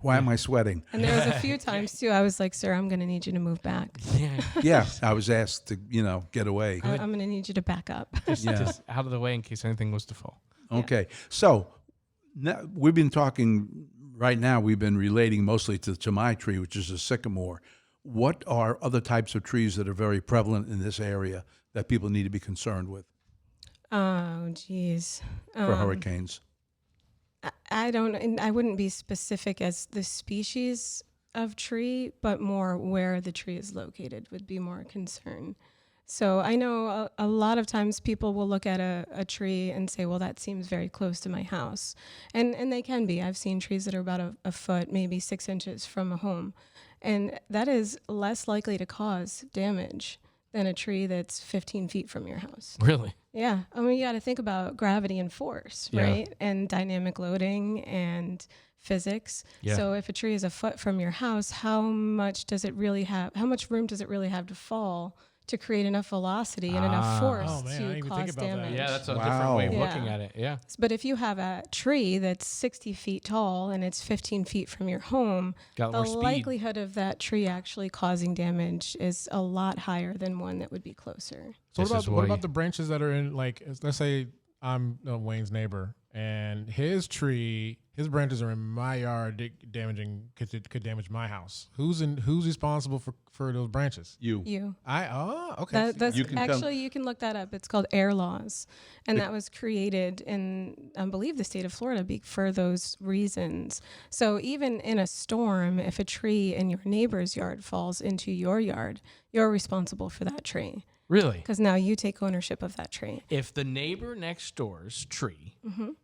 Speaker 1: why am I sweating?
Speaker 4: And there was a few times too, I was like, sir, I'm going to need you to move back.
Speaker 2: Yeah.
Speaker 1: Yeah, I was asked to, get away.
Speaker 4: I'm going to need you to back up.
Speaker 2: Just out of the way in case anything was to fall.
Speaker 1: Okay, so now we've been talking, right now we've been relating mostly to my tree, which is a sycamore. What are other types of trees that are very prevalent in this area that people need to be concerned with
Speaker 4: Oh, geez.
Speaker 1: for hurricanes?
Speaker 4: I wouldn't be specific as the species of tree, but more where the tree is located would be more concern. So I know a lot of times people will look at a tree and say, well, that seems very close to my house. And they can be. I've seen trees that are about a foot, maybe 6 inches from a home. And that is less likely to cause damage than a tree that's 15 feet from your house.
Speaker 2: Really?
Speaker 4: Yeah. I mean, you got to think about gravity and force,
Speaker 2: Yeah.
Speaker 4: right? And dynamic loading and physics.
Speaker 2: Yeah.
Speaker 4: So if a tree is a foot from your house, how much room does it really have to fall to create enough velocity and enough force
Speaker 3: Oh, man, I didn't
Speaker 4: to
Speaker 3: even
Speaker 4: cause
Speaker 3: think about that.
Speaker 4: damage?
Speaker 2: Yeah, that's a
Speaker 1: Wow.
Speaker 2: different way of
Speaker 4: Yeah.
Speaker 2: looking at it. Yeah.
Speaker 4: But if you have a tree that's 60 feet tall and it's 15 feet from your home,
Speaker 2: Got
Speaker 4: the
Speaker 2: more speed.
Speaker 4: likelihood of that tree actually causing damage is a lot higher than one that would be closer.
Speaker 3: So
Speaker 2: This is
Speaker 3: what
Speaker 2: why-
Speaker 3: about the branches that are in, like, let's say I'm Wayne's neighbor and his branches are in my yard could damage my house. Who's responsible for those branches?
Speaker 1: You.
Speaker 3: Okay.
Speaker 4: That's
Speaker 1: You can
Speaker 4: actually, you can look that up. It's called air laws. And that was created in, I believe, the state of Florida for those reasons. So even in a storm, if a tree in your neighbor's yard falls into your yard, you're responsible for that tree.
Speaker 2: Really?
Speaker 4: Because now you take ownership of that tree.
Speaker 2: If the neighbor next door's tree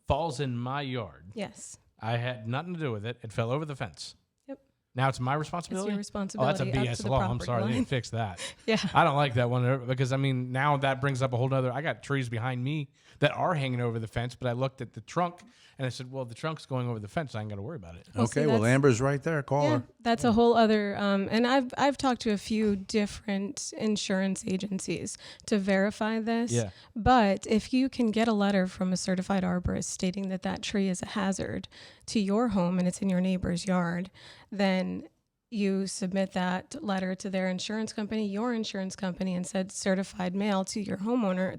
Speaker 2: falls in my yard,
Speaker 4: Yes.
Speaker 2: I had nothing to do with it. It fell over the fence.
Speaker 4: Yep.
Speaker 2: Now it's my responsibility?
Speaker 4: It's your responsibility.
Speaker 2: Oh, that's a
Speaker 4: up
Speaker 2: BS
Speaker 4: to the
Speaker 2: law. I'm
Speaker 4: property
Speaker 2: sorry. They
Speaker 4: line.
Speaker 2: didn't fix that.
Speaker 4: Yeah.
Speaker 2: I don't like that one because, I mean, now that brings up a whole other. I got trees behind me that are hanging over the fence, but I looked at the trunk and I said, well, the trunk's going over the fence. I ain't got to worry about it.
Speaker 4: Well, see,
Speaker 1: Okay, well,
Speaker 4: that's-
Speaker 1: Amber's right there. Call
Speaker 4: Yeah,
Speaker 1: her.
Speaker 4: that's a whole other. And I've talked to a few different insurance agencies to verify this.
Speaker 2: Yeah.
Speaker 4: But if you can get a letter from a certified arborist stating that that tree is a hazard to your home and it's in your neighbor's yard, then you submit that letter to their insurance company, your insurance company, and said certified mail to your homeowner,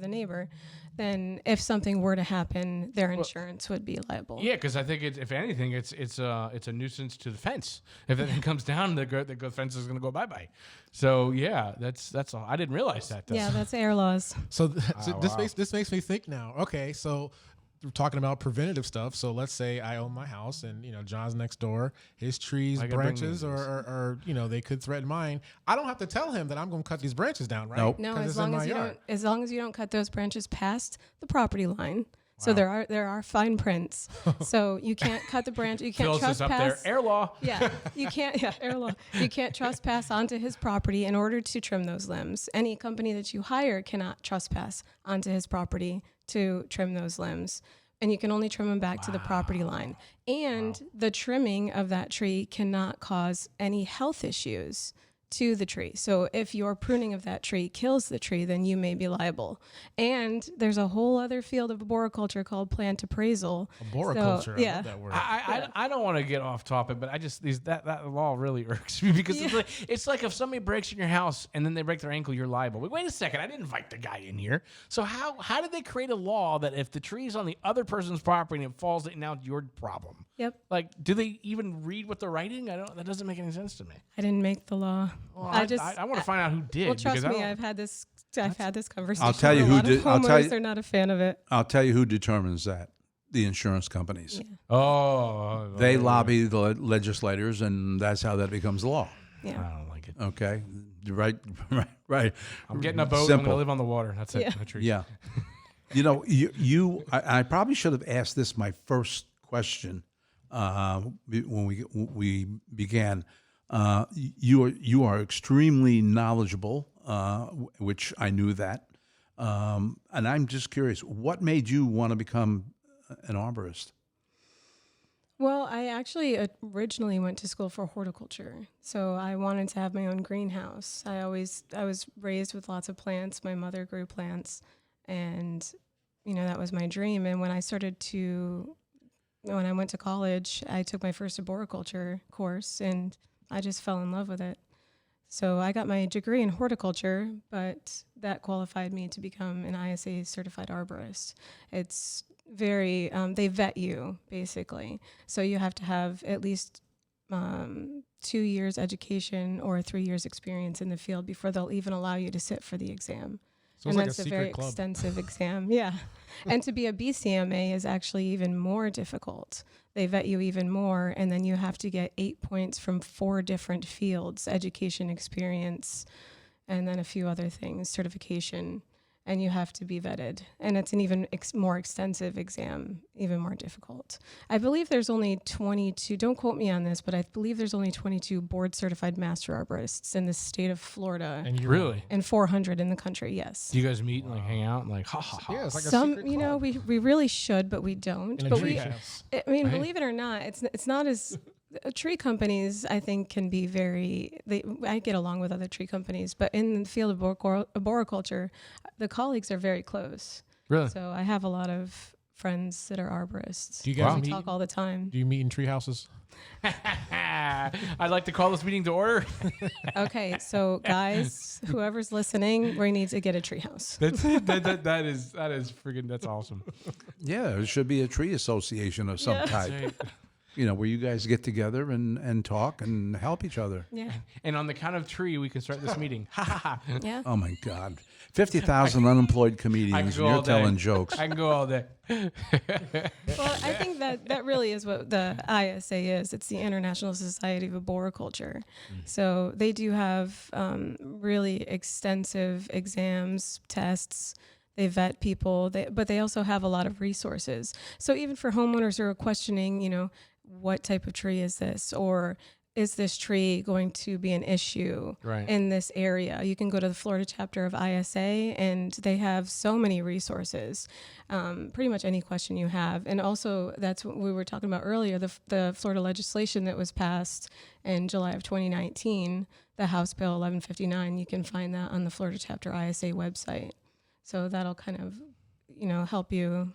Speaker 4: the neighbor. Then if something were to happen, their insurance would be liable.
Speaker 2: Yeah, because I think if anything, it's a nuisance to the fence. If anything comes down, the fence is going to go bye-bye. So yeah, that's all. I didn't realize that.
Speaker 4: Yeah, that's air laws.
Speaker 3: So,
Speaker 2: wow.
Speaker 3: this makes me think now. Okay, so we're talking about preventative stuff. So let's say I own my house, and John's next door. His trees,
Speaker 2: I gotta bring
Speaker 3: branches,
Speaker 2: these.
Speaker 3: or they could threaten mine. I don't have to tell him that I'm going to cut these branches down, right?
Speaker 1: Nope.
Speaker 4: No,
Speaker 3: 'Cause
Speaker 4: as
Speaker 3: it's in
Speaker 4: long
Speaker 3: my
Speaker 4: as you
Speaker 3: yard.
Speaker 4: don't cut those branches past the property line. So there are fine prints. So you can't cut the branch. You can't
Speaker 2: Phyllis is up there.
Speaker 4: trespass.
Speaker 2: Air law.
Speaker 4: Yeah, you can't. Yeah, air law. You can't trespass onto his property in order to trim those limbs. Any company that you hire cannot trespass onto his property to trim those limbs. And you can only trim them back to the property line. And the trimming of that tree cannot cause any health issues to the tree. So if your pruning of that tree kills the tree, then you may be liable. And there's a whole other field of arboriculture called plant appraisal.
Speaker 3: Arboriculture, I
Speaker 4: yeah.
Speaker 3: love that word.
Speaker 2: I don't want to get off topic, but I just that law really irks me because it's like if somebody breaks in your house and then they break their ankle, you're liable. Wait a second, I didn't invite the guy in here. So how did they create a law that if the tree's on the other person's property and it falls, now it's your problem?
Speaker 4: Yep.
Speaker 2: Like, do they even read what they're writing? That doesn't make any sense to me.
Speaker 4: I didn't make the law.
Speaker 2: Well, I want to find out who did.
Speaker 4: Well, trust
Speaker 2: because I
Speaker 4: me,
Speaker 2: don't-
Speaker 4: I've had this conversation.
Speaker 1: I'll tell you
Speaker 4: with a
Speaker 1: who
Speaker 4: lot of
Speaker 1: did- I'll tell
Speaker 4: homeowners,
Speaker 1: you-
Speaker 4: they're not a fan of it.
Speaker 1: I'll tell you who determines that. The insurance companies.
Speaker 4: Yeah.
Speaker 2: Oh,
Speaker 1: They lobby the legislators, and that's how that becomes law.
Speaker 4: Yeah.
Speaker 2: I don't like it.
Speaker 1: Okay? Right.
Speaker 2: I'm getting a boat. I'm
Speaker 1: Simple.
Speaker 2: going to live on the water. That's it.
Speaker 4: Yeah.
Speaker 2: No tree.
Speaker 1: Yeah. I probably should have asked this my first question when we began. You are extremely knowledgeable, which I knew that. And I'm just curious, what made you want to become an arborist?
Speaker 4: Well, I actually originally went to school for horticulture. So I wanted to have my own greenhouse. I was raised with lots of plants. My mother grew plants, and that was my dream. And when I went to college, I took my first arboriculture course, and I just fell in love with it. So I got my degree in horticulture, but that qualified me to become an ISA certified arborist. It's very, they vet you, basically. So you have to have at least 2 years education or 3 years experience in the field before they'll even allow you to sit for the exam.
Speaker 3: So
Speaker 4: And
Speaker 3: it's like
Speaker 4: that's
Speaker 3: a
Speaker 4: a very
Speaker 3: secret club.
Speaker 4: extensive exam, yeah. And to be a BCMA is actually even more difficult. They vet you even more, and then you have to get 8 points from 4 different fields: education, experience, and then a few other things, certification, and you have to be vetted. And it's an even more extensive exam, even more difficult. I believe there's only 22, don't quote me on this, but I believe there's only 22 board-certified master arborists in the state of Florida.
Speaker 3: And you
Speaker 2: Really?
Speaker 4: And 400 in the country, yes.
Speaker 2: Do you guys meet and hang out and ha ha ha?
Speaker 3: Yeah, it's like a
Speaker 4: Some,
Speaker 3: secret club.
Speaker 4: we really should, but we don't.
Speaker 3: In a
Speaker 4: But
Speaker 3: treehouse.
Speaker 4: I mean,
Speaker 2: Right.
Speaker 4: believe it or not, it's not as tree companies. I think can be I get along with other tree companies, but in the field of arboriculture, the colleagues are very close.
Speaker 2: Really?
Speaker 4: So I have a lot of friends that are arborists.
Speaker 3: Do you guys
Speaker 4: We
Speaker 3: meet?
Speaker 4: talk all the time.
Speaker 3: Do you meet in tree houses?
Speaker 2: I'd like to call this meeting to order.
Speaker 4: Okay, so guys, whoever's listening, we need to get a tree house.
Speaker 2: That is freaking, that's awesome.
Speaker 1: Yeah, there should be a tree association of some
Speaker 4: Yeah.
Speaker 1: type. Where you guys get together and talk and help each other.
Speaker 4: Yeah,
Speaker 2: And on the count of 3, we can start this meeting. Ha ha ha.
Speaker 4: yeah.
Speaker 1: Oh my God, 50,000 unemployed comedians,
Speaker 2: I
Speaker 1: and
Speaker 2: can go
Speaker 1: you're
Speaker 2: all day.
Speaker 1: telling jokes.
Speaker 2: I can go all day.
Speaker 4: Well, I think that really is what the ISA is. It's the International Society of Arboriculture. So they do have really extensive exams, tests. They vet people, but they also have a lot of resources. So even for homeowners who are questioning, what type of tree is this? Or is this tree going to be an issue
Speaker 2: Right.
Speaker 4: in this area? You can go to the Florida chapter of ISA, and they have so many resources, pretty much any question you have. And also, that's what we were talking about earlier, the Florida legislation that was passed in July of 2019, the House Bill 1159. You can find that on the Florida chapter ISA website. So that'll kind of, help you.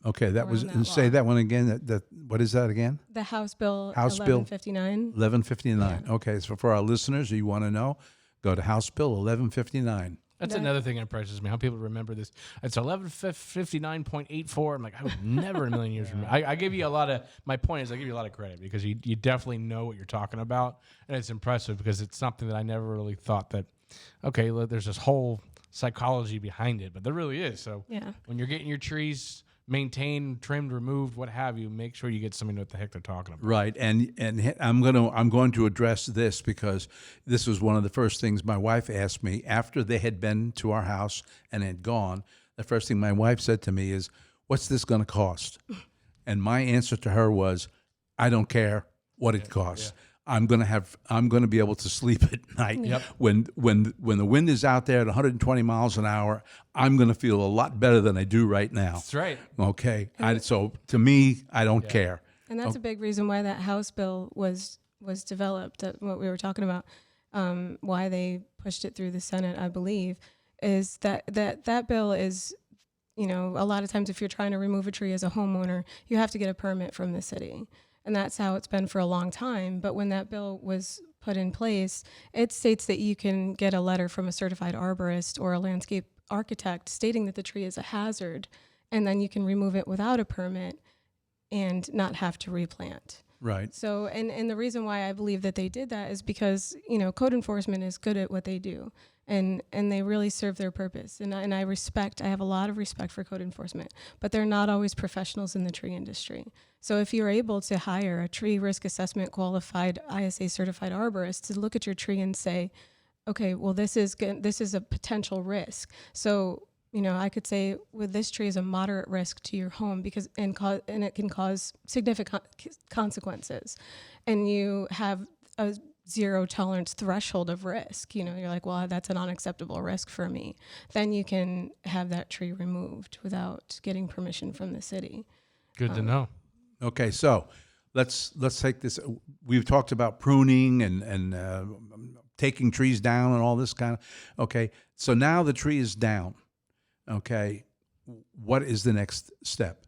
Speaker 1: Okay, that was,
Speaker 4: Around that
Speaker 1: and say
Speaker 4: law.
Speaker 1: that one again. That what is that again?
Speaker 4: The House Bill
Speaker 1: House Bill
Speaker 4: 1159.
Speaker 1: 1159. Okay, so for our listeners, you want to know, go to House Bill 1159.
Speaker 2: That's
Speaker 4: That-
Speaker 2: another thing that impresses me, how people remember this. It's 1159.84. I'm like, I would never in a million years remember. I give you a lot of, my point is I give you a lot of credit because you definitely know what you're talking about. And it's impressive because it's something that I never really thought that, okay, there's this whole psychology behind it, but there really is. So
Speaker 4: Yeah.
Speaker 2: when you're getting your trees maintained, trimmed, removed, what have you, make sure you get somebody what the heck they're talking about.
Speaker 1: Right, and I'm going to address this because this was one of the first things my wife asked me after they had been to our house and had gone. The first thing my wife said to me is, "What's this going to cost?" And my answer to her was, "I don't care what it costs. I'm going to be able to sleep at night.
Speaker 2: Yep.
Speaker 1: When the wind is out there at 120 miles an hour, I'm going to feel a lot better than I do right now."
Speaker 2: That's right.
Speaker 1: Okay, so to me, I don't care.
Speaker 4: And that's a big reason why that House bill was developed. What we were talking about, why they pushed it through the Senate, I believe, is that bill is, a lot of times if you're trying to remove a tree as a homeowner, you have to get a permit from the city, and that's how it's been for a long time. But when that bill was put in place, it states that you can get a letter from a certified arborist or a landscape architect stating that the tree is a hazard, and then you can remove it without a permit and not have to replant.
Speaker 1: Right.
Speaker 4: So, and the reason why I believe that they did that is because, code enforcement is good at what they do, and they really serve their purpose. And I have a lot of respect for code enforcement, but they're not always professionals in the tree industry. So if you're able to hire a tree risk assessment qualified ISA certified arborist to look at your tree and say, okay, well, this is a potential risk. So, I could say, well, this tree is a moderate risk to your home because and it can cause significant consequences, and you have a zero tolerance threshold of risk. You're like, well, that's an unacceptable risk for me. Then you can have that tree removed without getting permission from the city.
Speaker 2: Good to know.
Speaker 1: Okay, so let's take this. We've talked about pruning and taking trees down and all this kind of. Okay, so now the tree is down. Okay, what is the next step?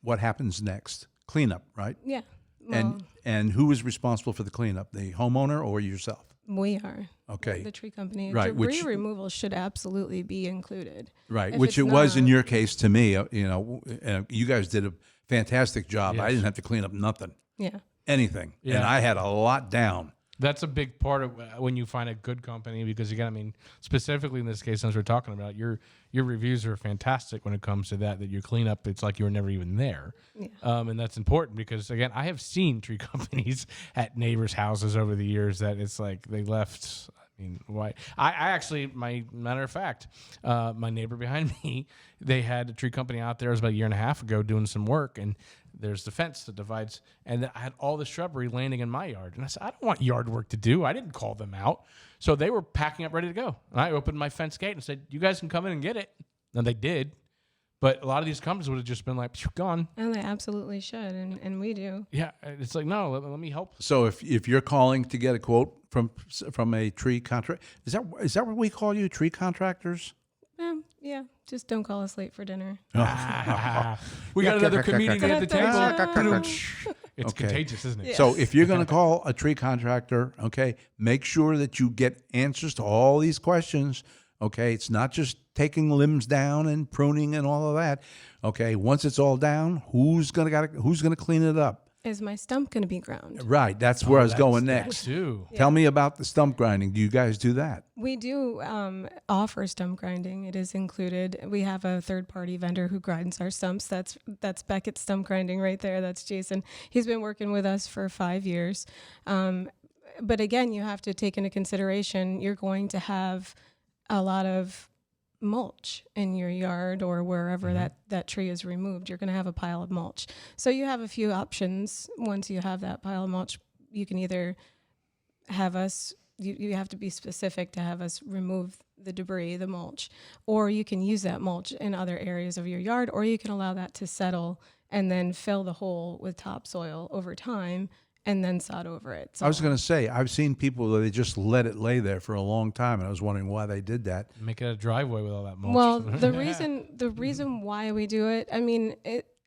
Speaker 1: What happens next? Cleanup, right?
Speaker 4: Yeah. Well,
Speaker 1: And who is responsible for the cleanup? The homeowner or yourself?
Speaker 4: we are.
Speaker 1: Okay.
Speaker 4: The tree company.
Speaker 1: Right,
Speaker 4: Debris
Speaker 1: which-
Speaker 4: removal should absolutely be included.
Speaker 1: Right,
Speaker 4: If
Speaker 1: which
Speaker 4: it's
Speaker 1: it was in
Speaker 4: not-
Speaker 1: your case to me. You guys did a fantastic job. I
Speaker 2: Yes.
Speaker 1: didn't have to clean up nothing,
Speaker 4: Yeah.
Speaker 1: anything, and
Speaker 2: Yeah.
Speaker 1: I had a lot down.
Speaker 2: That's a big part of when you find a good company, because again, I mean, specifically in this case, since we're talking about your reviews are fantastic when it comes to that you clean up. It's like you were never even there.
Speaker 4: Yeah.
Speaker 2: And that's important because again, I have seen tree companies at neighbors' houses over the years that it's like they left. I mean, why? I actually, matter of fact, my neighbor behind me, they had a tree company out there. It was about a year and a half ago doing some work, and there's the fence that divides, and I had all the shrubbery landing in my yard. And I said, I don't want yard work to do. I didn't call them out. So they were packing up ready to go. And I opened my fence gate and said, you guys can come in and get it. And they did. But a lot of these companies would have just been like, "Phew, gone."
Speaker 4: And they absolutely should, and we do.
Speaker 2: Yeah, it's like, no, let me help.
Speaker 1: So if you're calling to get a quote from a tree contract, is that what we call you, tree contractors?
Speaker 4: Yeah, just don't call us late for dinner.
Speaker 2: We got another comedian at the table. It's
Speaker 1: Okay.
Speaker 2: contagious, isn't it?
Speaker 1: So if you're going to call a tree contractor, okay, make sure that you get answers to all these questions. Okay, it's not just taking limbs down and pruning and all of that. Okay, once it's all down, who's gonna clean it up?
Speaker 4: Is my stump going to be ground?
Speaker 1: Right, that's where I was going
Speaker 2: That
Speaker 1: next.
Speaker 2: too.
Speaker 1: Tell me about the stump grinding. Do you guys do that?
Speaker 4: We do offer stump grinding. It is included. We have a third-party vendor who grinds our stumps. That's Beckett's Stump Grinding right there. That's Jason. He's been working with us for 5 years. But again, you have to take into consideration you're going to have a lot of mulch in your yard or wherever that tree is removed. You're going to have a pile of mulch. So you have a few options. Once you have that pile of mulch, you can either have us, you have to be specific to have us remove the debris, the mulch, or you can use that mulch in other areas of your yard, or you can allow that to settle and then fill the hole with topsoil over time and then sod over it. So
Speaker 1: I was going to say, I've seen people that they just let it lay there for a long time, and I was wondering why they did that.
Speaker 2: Make it a driveway with all that mulch.
Speaker 4: well, the reason why we do it, I mean,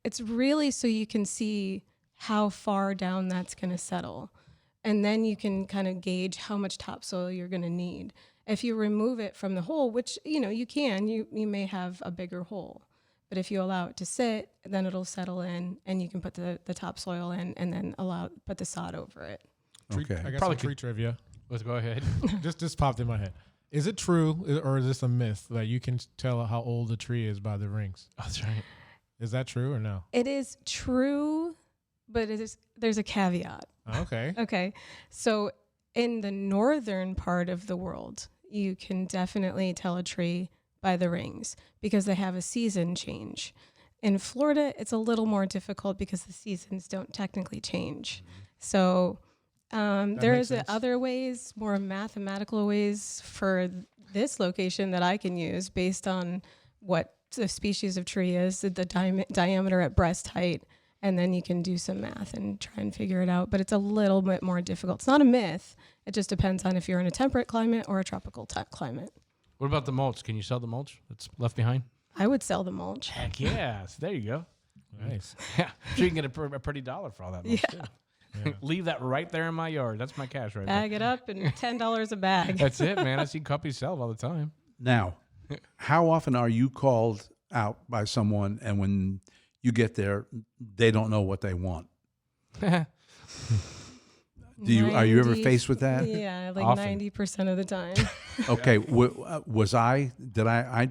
Speaker 4: it's really so you can see how far down that's going to settle. And then you can kind of gauge how much topsoil you're going to need. If you remove it from the hole, which, you can, you may have a bigger hole. But if you allow it to sit, then it'll settle in and you can put the topsoil in and then put the sod over it.
Speaker 1: Okay.
Speaker 3: I got
Speaker 2: Probably
Speaker 3: some tree trivia.
Speaker 2: Let's go ahead.
Speaker 3: Just popped in my head. Is it true, or is this a myth, that you can tell how old a tree is by the rings?
Speaker 2: Oh, that's right.
Speaker 3: Is that true or no?
Speaker 4: It is true, but there's a caveat.
Speaker 3: Okay.
Speaker 4: Okay. So in the northern part of the world, you can definitely tell a tree by the rings because they have a season change. In Florida, it's a little more difficult because the seasons don't technically change. So there's other ways, more mathematical ways for this location that I can use based on what the species of tree is, the diameter at breast height, and then you can do some math and try and figure it out. But it's a little bit more difficult. It's not a myth. It just depends on if you're in a temperate climate or a tropical climate.
Speaker 2: What about the mulch? Can you sell the mulch that's left behind?
Speaker 4: I would sell the mulch.
Speaker 2: Heck yeah. So there you go.
Speaker 3: Nice.
Speaker 2: Yeah. Sure, you can get a pretty dollar for all that mulch, too.
Speaker 3: Yeah.
Speaker 2: Leave that right there in my yard. That's my cash right
Speaker 4: Bag it up and $10 a bag.
Speaker 2: there. That's it, man. I see companies sell it all the time.
Speaker 1: Now, how often are you called out by someone, and when you get there, they don't know what they want? Are you ever faced with that?
Speaker 4: Yeah, like
Speaker 2: Often.
Speaker 4: 90% of the time.
Speaker 1: Okay,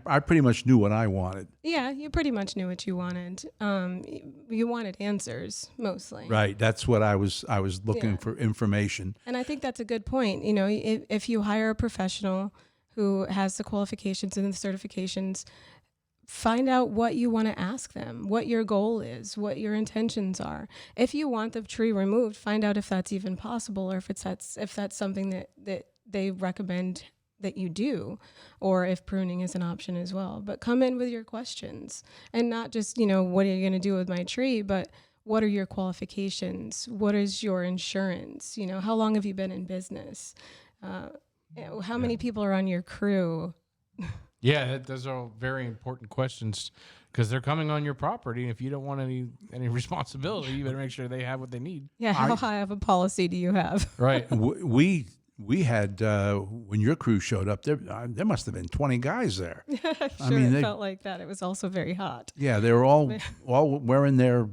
Speaker 1: I pretty much knew what I wanted.
Speaker 4: Yeah, you pretty much knew what you wanted. You wanted answers mostly.
Speaker 1: Right, that's what I was looking
Speaker 4: Yeah.
Speaker 1: for information.
Speaker 4: And I think that's a good point. If you hire a professional who has the qualifications and the certifications, find out what you want to ask them, what your goal is, what your intentions are. If you want the tree removed, find out if that's even possible, or if that's something that they recommend that you do, or if pruning is an option as well. But come in with your questions, and not just, what are you going to do with my tree, but what are your qualifications? What is your insurance? How long have you been in business? How many people are on your crew?
Speaker 2: Yeah, those are all very important questions because they're coming on your property. And if you don't want any responsibility, you better make sure they have what they need.
Speaker 4: Yeah, how high of a policy do you have?
Speaker 2: Right.
Speaker 1: We had when your crew showed up, there must have been 20 guys there.
Speaker 4: Sure, it felt like that. It was also very hot.
Speaker 1: Yeah, they were all wearing their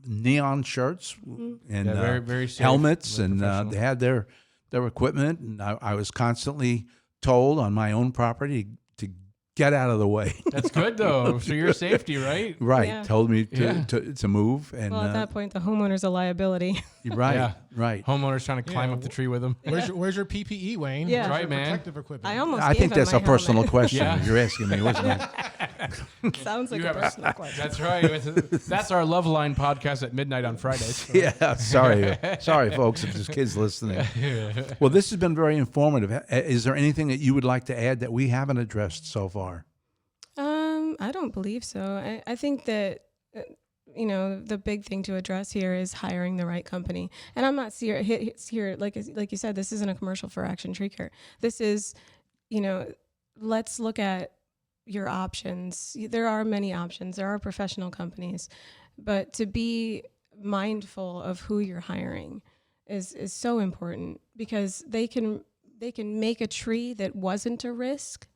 Speaker 1: neon shirts and
Speaker 2: Yeah, very, very safe,
Speaker 1: helmets,
Speaker 2: very
Speaker 1: and
Speaker 2: professional.
Speaker 1: they had their equipment. And I was constantly told on my own property to get out of the way.
Speaker 2: That's good, though, for your safety, right?
Speaker 1: Right,
Speaker 4: Yeah.
Speaker 1: told me
Speaker 2: Yeah.
Speaker 1: to move. And
Speaker 4: Well, at that point, the homeowner's a liability.
Speaker 1: right,
Speaker 2: Yeah.
Speaker 1: right.
Speaker 2: Homeowners trying to climb
Speaker 3: Yeah,
Speaker 2: up the tree with them.
Speaker 3: Where's your PPE, Wayne?
Speaker 4: Yeah.
Speaker 3: Where's
Speaker 2: Right,
Speaker 3: your
Speaker 2: man.
Speaker 3: protective equipment?
Speaker 4: I almost
Speaker 1: I
Speaker 4: gave
Speaker 1: think
Speaker 4: him
Speaker 1: that's
Speaker 4: my
Speaker 1: a personal
Speaker 4: helmet.
Speaker 1: question
Speaker 2: Yeah.
Speaker 1: you're asking me, wasn't it?
Speaker 4: Sounds like
Speaker 2: You
Speaker 4: a
Speaker 2: have a-
Speaker 4: personal question.
Speaker 2: That's right. That's our Love Line podcast at midnight on Fridays.
Speaker 1: Yeah, sorry, folks, if there's kids listening. Well, this has been very informative. Is there anything that you would like to add that we haven't addressed so far?
Speaker 4: I don't believe so. I think that, the big thing to address here is hiring the right company. And I'm not here like you said, this isn't a commercial for Action Tree Care. This is, let's look at your options. There are many options. There are professional companies, but to be mindful of who you're hiring is so important, because they can make a tree that wasn't a risk.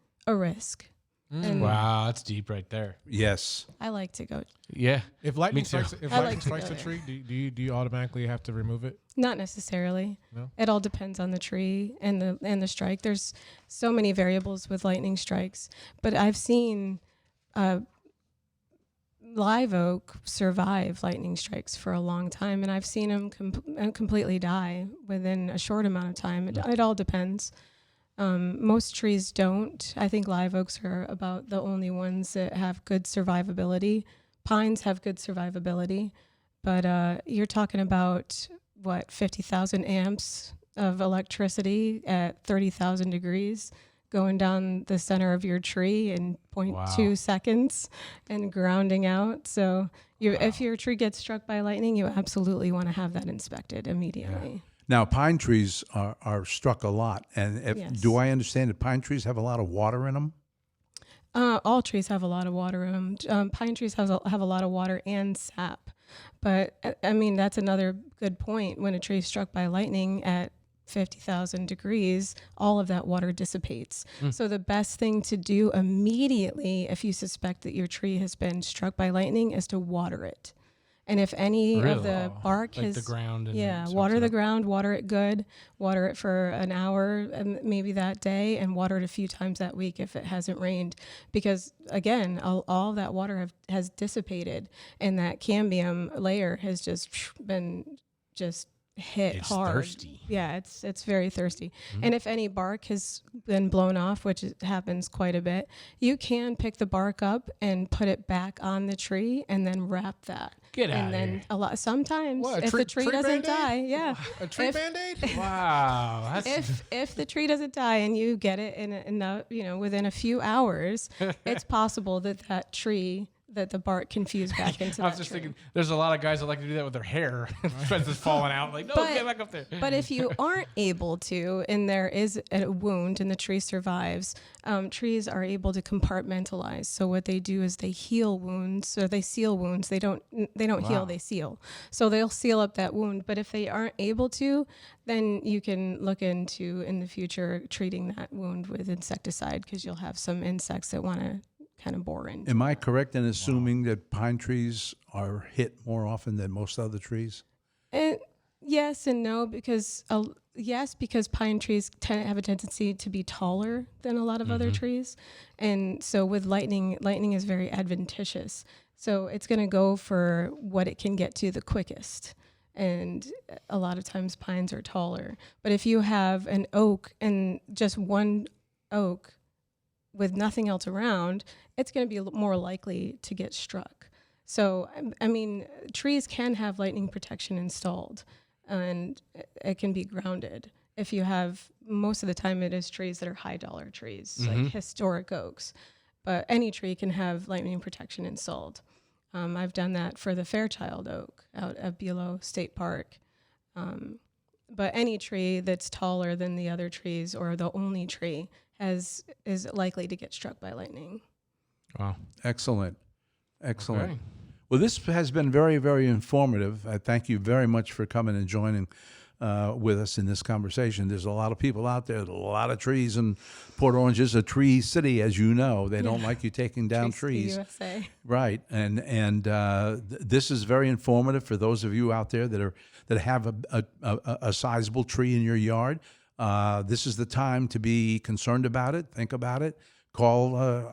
Speaker 4: And
Speaker 2: Wow, that's deep right there.
Speaker 1: Yes.
Speaker 4: I like to go.
Speaker 2: Yeah.
Speaker 3: If lightning
Speaker 2: Me too.
Speaker 3: strikes,
Speaker 4: I like to
Speaker 3: strikes
Speaker 4: go
Speaker 3: a
Speaker 4: there.
Speaker 3: tree, do you automatically have to remove it?
Speaker 4: Not necessarily.
Speaker 3: No?
Speaker 4: It all depends on the tree and the strike. There's so many variables with lightning strikes, but I've seen live oak survive lightning strikes for a long time, and I've seen them completely die within a short amount of time. It all depends. Most trees don't. I think live oaks are about the only ones that have good survivability. Pines have good survivability, but you're talking about 50,000 amps of electricity at 30,000 degrees going down the center of your tree in 0.2 seconds and grounding out. So if your tree gets struck by lightning, you absolutely want to have that inspected immediately.
Speaker 1: Yeah. Now, pine trees are struck a lot. And do I understand that pine trees have a lot of water in them?
Speaker 4: All trees have a lot of water in them. Pine trees have a lot of water and sap. But, I mean, that's another good point. When a tree is struck by lightning at 50,000 degrees, all of that water dissipates. So the best thing to do immediately if you suspect that your tree has been struck by lightning is to water it. And if any of the bark
Speaker 2: like
Speaker 4: has...
Speaker 2: the ground. And
Speaker 4: water the ground, water it good, water it for an hour and maybe that day, and water it a few times that week if it hasn't rained. Because, again, all that water has dissipated, and that cambium layer has just been hit hard.
Speaker 2: Thirsty.
Speaker 4: Yeah, it's very thirsty. And if any bark has been blown off, which happens quite a bit, you can pick the bark up and put it back on the tree and then wrap that.
Speaker 2: Get out
Speaker 4: And
Speaker 2: of
Speaker 4: then
Speaker 2: here.
Speaker 4: Sometimes
Speaker 3: What,
Speaker 4: if the tree doesn't
Speaker 3: Band-Aid?
Speaker 4: die,
Speaker 3: A tree Band-Aid?
Speaker 2: Wow.
Speaker 4: if the tree doesn't die and you get it within a few hours, it's possible that tree that the bark can fuse back into
Speaker 2: I was just thinking, there's a lot of guys that like to do that with their hair. It's just falling out. Like, no, get back up there.
Speaker 4: But if you aren't able to, and there is a wound and the tree survives, trees are able to compartmentalize. So what they do is they heal wounds, or they seal wounds. They don't heal, they seal. So they'll seal up that wound. But if they aren't able to, then you can look into, in the future, treating that wound with insecticide, because you'll have some insects that want to kind of bore in.
Speaker 1: Am I correct in assuming that pine trees are hit more often than most other trees?
Speaker 4: Yes and no, because because pine trees have a tendency to be taller than a lot of other trees, and so with lightning is very adventitious. So it's going to go for what it can get to the quickest, and a lot of times pines are taller. But if you have an oak and just one oak with nothing else around, it's going to be more likely to get struck. So, I mean, trees can have lightning protection installed, and it can be grounded. If you have, most of the time it is trees that are high dollar trees, like historic oaks. But any tree can have lightning protection installed. I've done that for the Fairchild oak out at Bulow State Park. But any tree that's taller than the other trees, or the only tree, is likely to get struck by lightning.
Speaker 2: Wow.
Speaker 1: Excellent.
Speaker 2: Okay.
Speaker 1: Well, this has been very, very informative. I thank you very much for coming and joining with us in this conversation. There's a lot of people out there, a lot of trees, and Port Orange is a tree city, as you know. They don't like you taking down trees.
Speaker 4: USA.
Speaker 1: Right, and this is very informative for those of you out there that have a sizable tree in your yard. This is the time to be concerned about it. Think about it. Call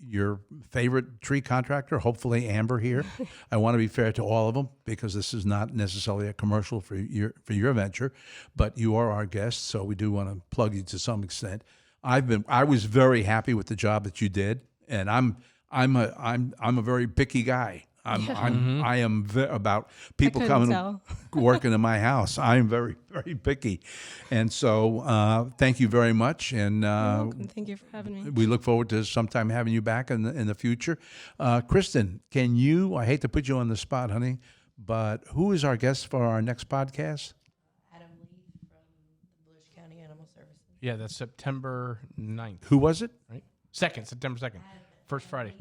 Speaker 1: your favorite tree contractor, hopefully Amber here. I want to be fair to all of them, because this is not necessarily a commercial for your venture, but you are our guest, so we do want to plug you to some extent. I was very happy with the job that you did, and I'm a very picky guy. I am about people coming working in my house. I am very, very picky, and so thank you very much. And
Speaker 4: You're welcome. Thank you for having me.
Speaker 1: we look forward to sometime having you back in the future. Kristen, can you? I hate to put you on the spot, honey, but who is our guest for our next podcast?
Speaker 5: Adam Lee from the Volusia County Animal Services.
Speaker 2: Yeah, that's September 9th.
Speaker 1: Who was it?
Speaker 2: Right? September 2nd. First Friday.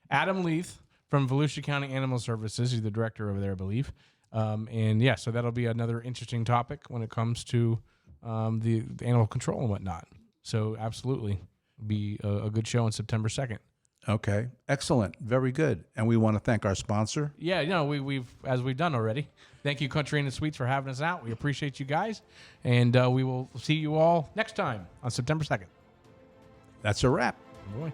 Speaker 2: Adam Leith from Volusia County Animal Services. He's the director over there, I believe. And yeah, so that'll be another interesting topic when it comes to the animal control and whatnot. So absolutely, be a good show on September 2nd.
Speaker 1: Okay, excellent, very good. And we want to thank our sponsor.
Speaker 2: Yeah, we've done already. Thank you, Country Inn and Suites, for having us out. We appreciate you guys, and we will see you all next time on September 2nd.
Speaker 1: That's a wrap.
Speaker 2: Boy.